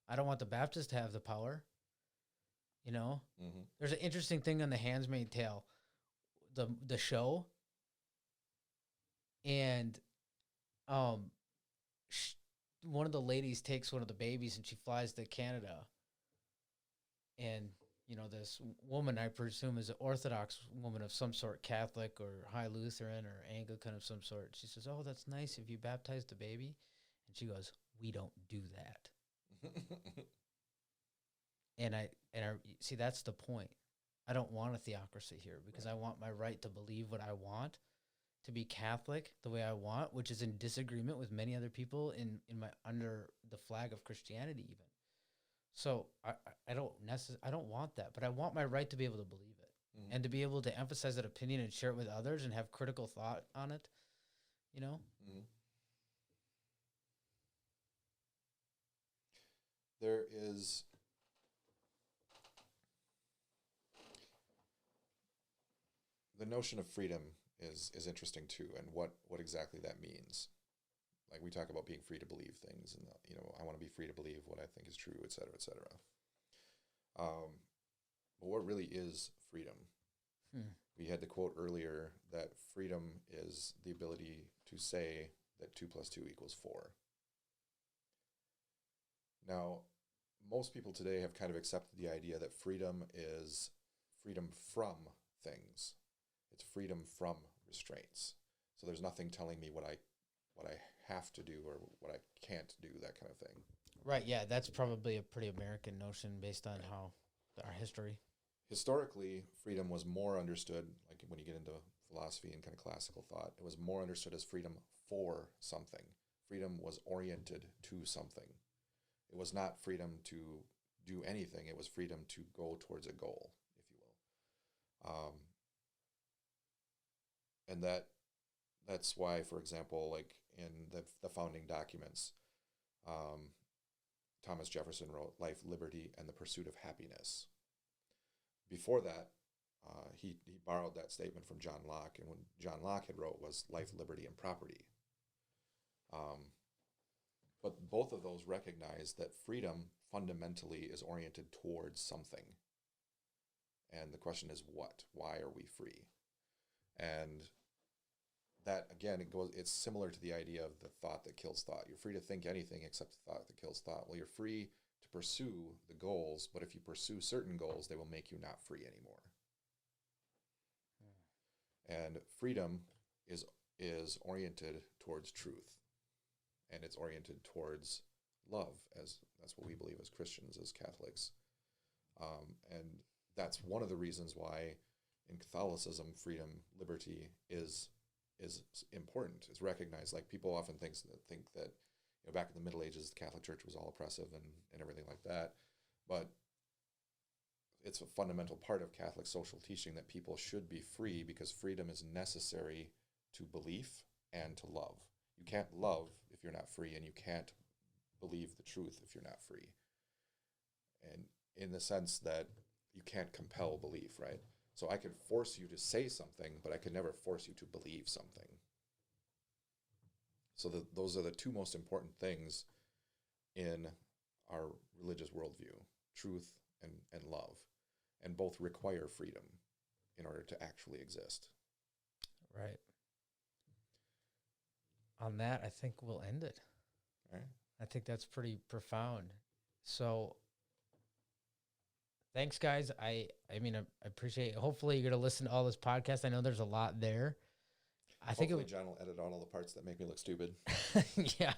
I don't want the Baptists to have the power. You know, mm-hmm. There's an interesting thing on The Handmaid's Tale, the show, and one of the ladies takes one of the babies and she flies to Canada, and you know this woman, I presume, is an Orthodox woman of some sort, Catholic or High Lutheran or Anglican of some sort. She says, "Oh, that's nice if you baptize the baby," and she goes, "We don't do that." And I see that's the point. I don't want a theocracy here because I want my right to believe what I want, to be Catholic the way I want, which is in disagreement with many other people in my under the flag of Christianity even. So I don't want that, but I want my right to be able to believe it, mm-hmm. and to be able to emphasize that opinion and share it with others and have critical thought on it, you know? Mm-hmm. There is the notion of freedom is interesting too, and what exactly that means. Like we talk about being free to believe things, and I want to be free to believe what I think is true, et cetera, et cetera. But what really is freedom? We had the quote earlier that freedom is the ability to say that 2 + 2 = 4. Now, most people today have kind of accepted the idea that freedom is freedom from things. It's freedom from restraints. So there's nothing telling me what I have to do or what I can't do, that kind of thing. Right, yeah, that's probably a pretty American notion based on our history. Historically, freedom was more understood, like when you get into philosophy and kind of classical thought, it was more understood as freedom for something. Freedom was oriented to something. It was not freedom to do anything. It was freedom to go towards a goal, if you will. And that's why, for example, like in the founding documents, Thomas Jefferson wrote life, liberty, and the pursuit of happiness. Before that, he borrowed that statement from John Locke, and what John Locke had wrote was life, liberty, and property. But both of those recognize that freedom fundamentally is oriented towards something. And the question is what? Why are we free? And that, again, it's similar to the idea of the thought that kills thought. You're free to think anything except the thought that kills thought. Well, you're free to pursue the goals, but if you pursue certain goals, they will make you not free anymore. And freedom is oriented towards truth. And it's oriented towards love, as that's what we believe as Christians, as Catholics. And that's one of the reasons why in Catholicism, freedom, liberty is important. It's recognized. Like people often think that back in the Middle Ages, the Catholic Church was all oppressive and everything like that. But it's a fundamental part of Catholic social teaching that people should be free because freedom is necessary to belief and to love. You can't love if you're not free, and you can't believe the truth if you're not free. And in the sense that you can't compel belief, right? So I could force you to say something, but I could never force you to believe something. So those are the two most important things in our religious worldview, truth and love, and both require freedom in order to actually exist. Right. On that, I think we'll end it. All right. I think that's pretty profound. So thanks, guys. I mean, I appreciate it. Hopefully you're going to listen to all this podcast. I know there's a lot there. I think John will edit out all the parts that make me look stupid. Yeah.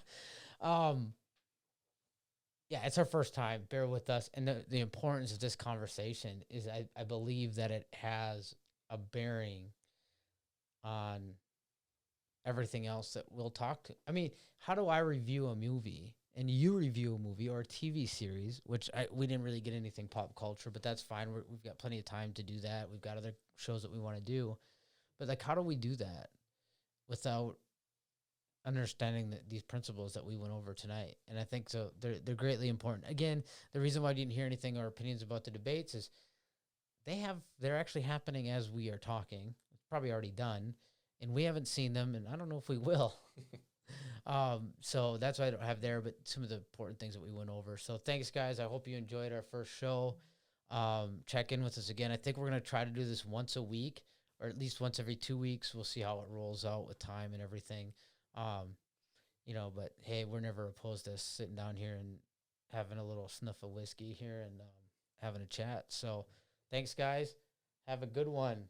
Yeah, it's our first time. Bear with us. And the importance of this conversation is I believe that it has a bearing on everything else that we'll talk to. I mean, how do I review a movie and you review a movie or a TV series, which we didn't really get anything pop culture, but that's fine. We've got plenty of time to do that. We've got other shows that we want to do. But like, how do we do that without understanding these principles that we went over tonight? And I think so they're greatly important. Again, the reason why I didn't hear anything or opinions about the debates is they're actually happening as we are talking. It's probably already done, and we haven't seen them, and I don't know if we will. So that's why I don't have there, but some of the important things that we went over. So thanks, guys. I hope you enjoyed our first show. Check in with us again. I think we're going to try to do this once a week, or at least once every 2 weeks. We'll see how it rolls out with time and everything. But hey, we're never opposed to sitting down here and having a little sniff of whiskey here and having a chat. So thanks, guys. Have a good one.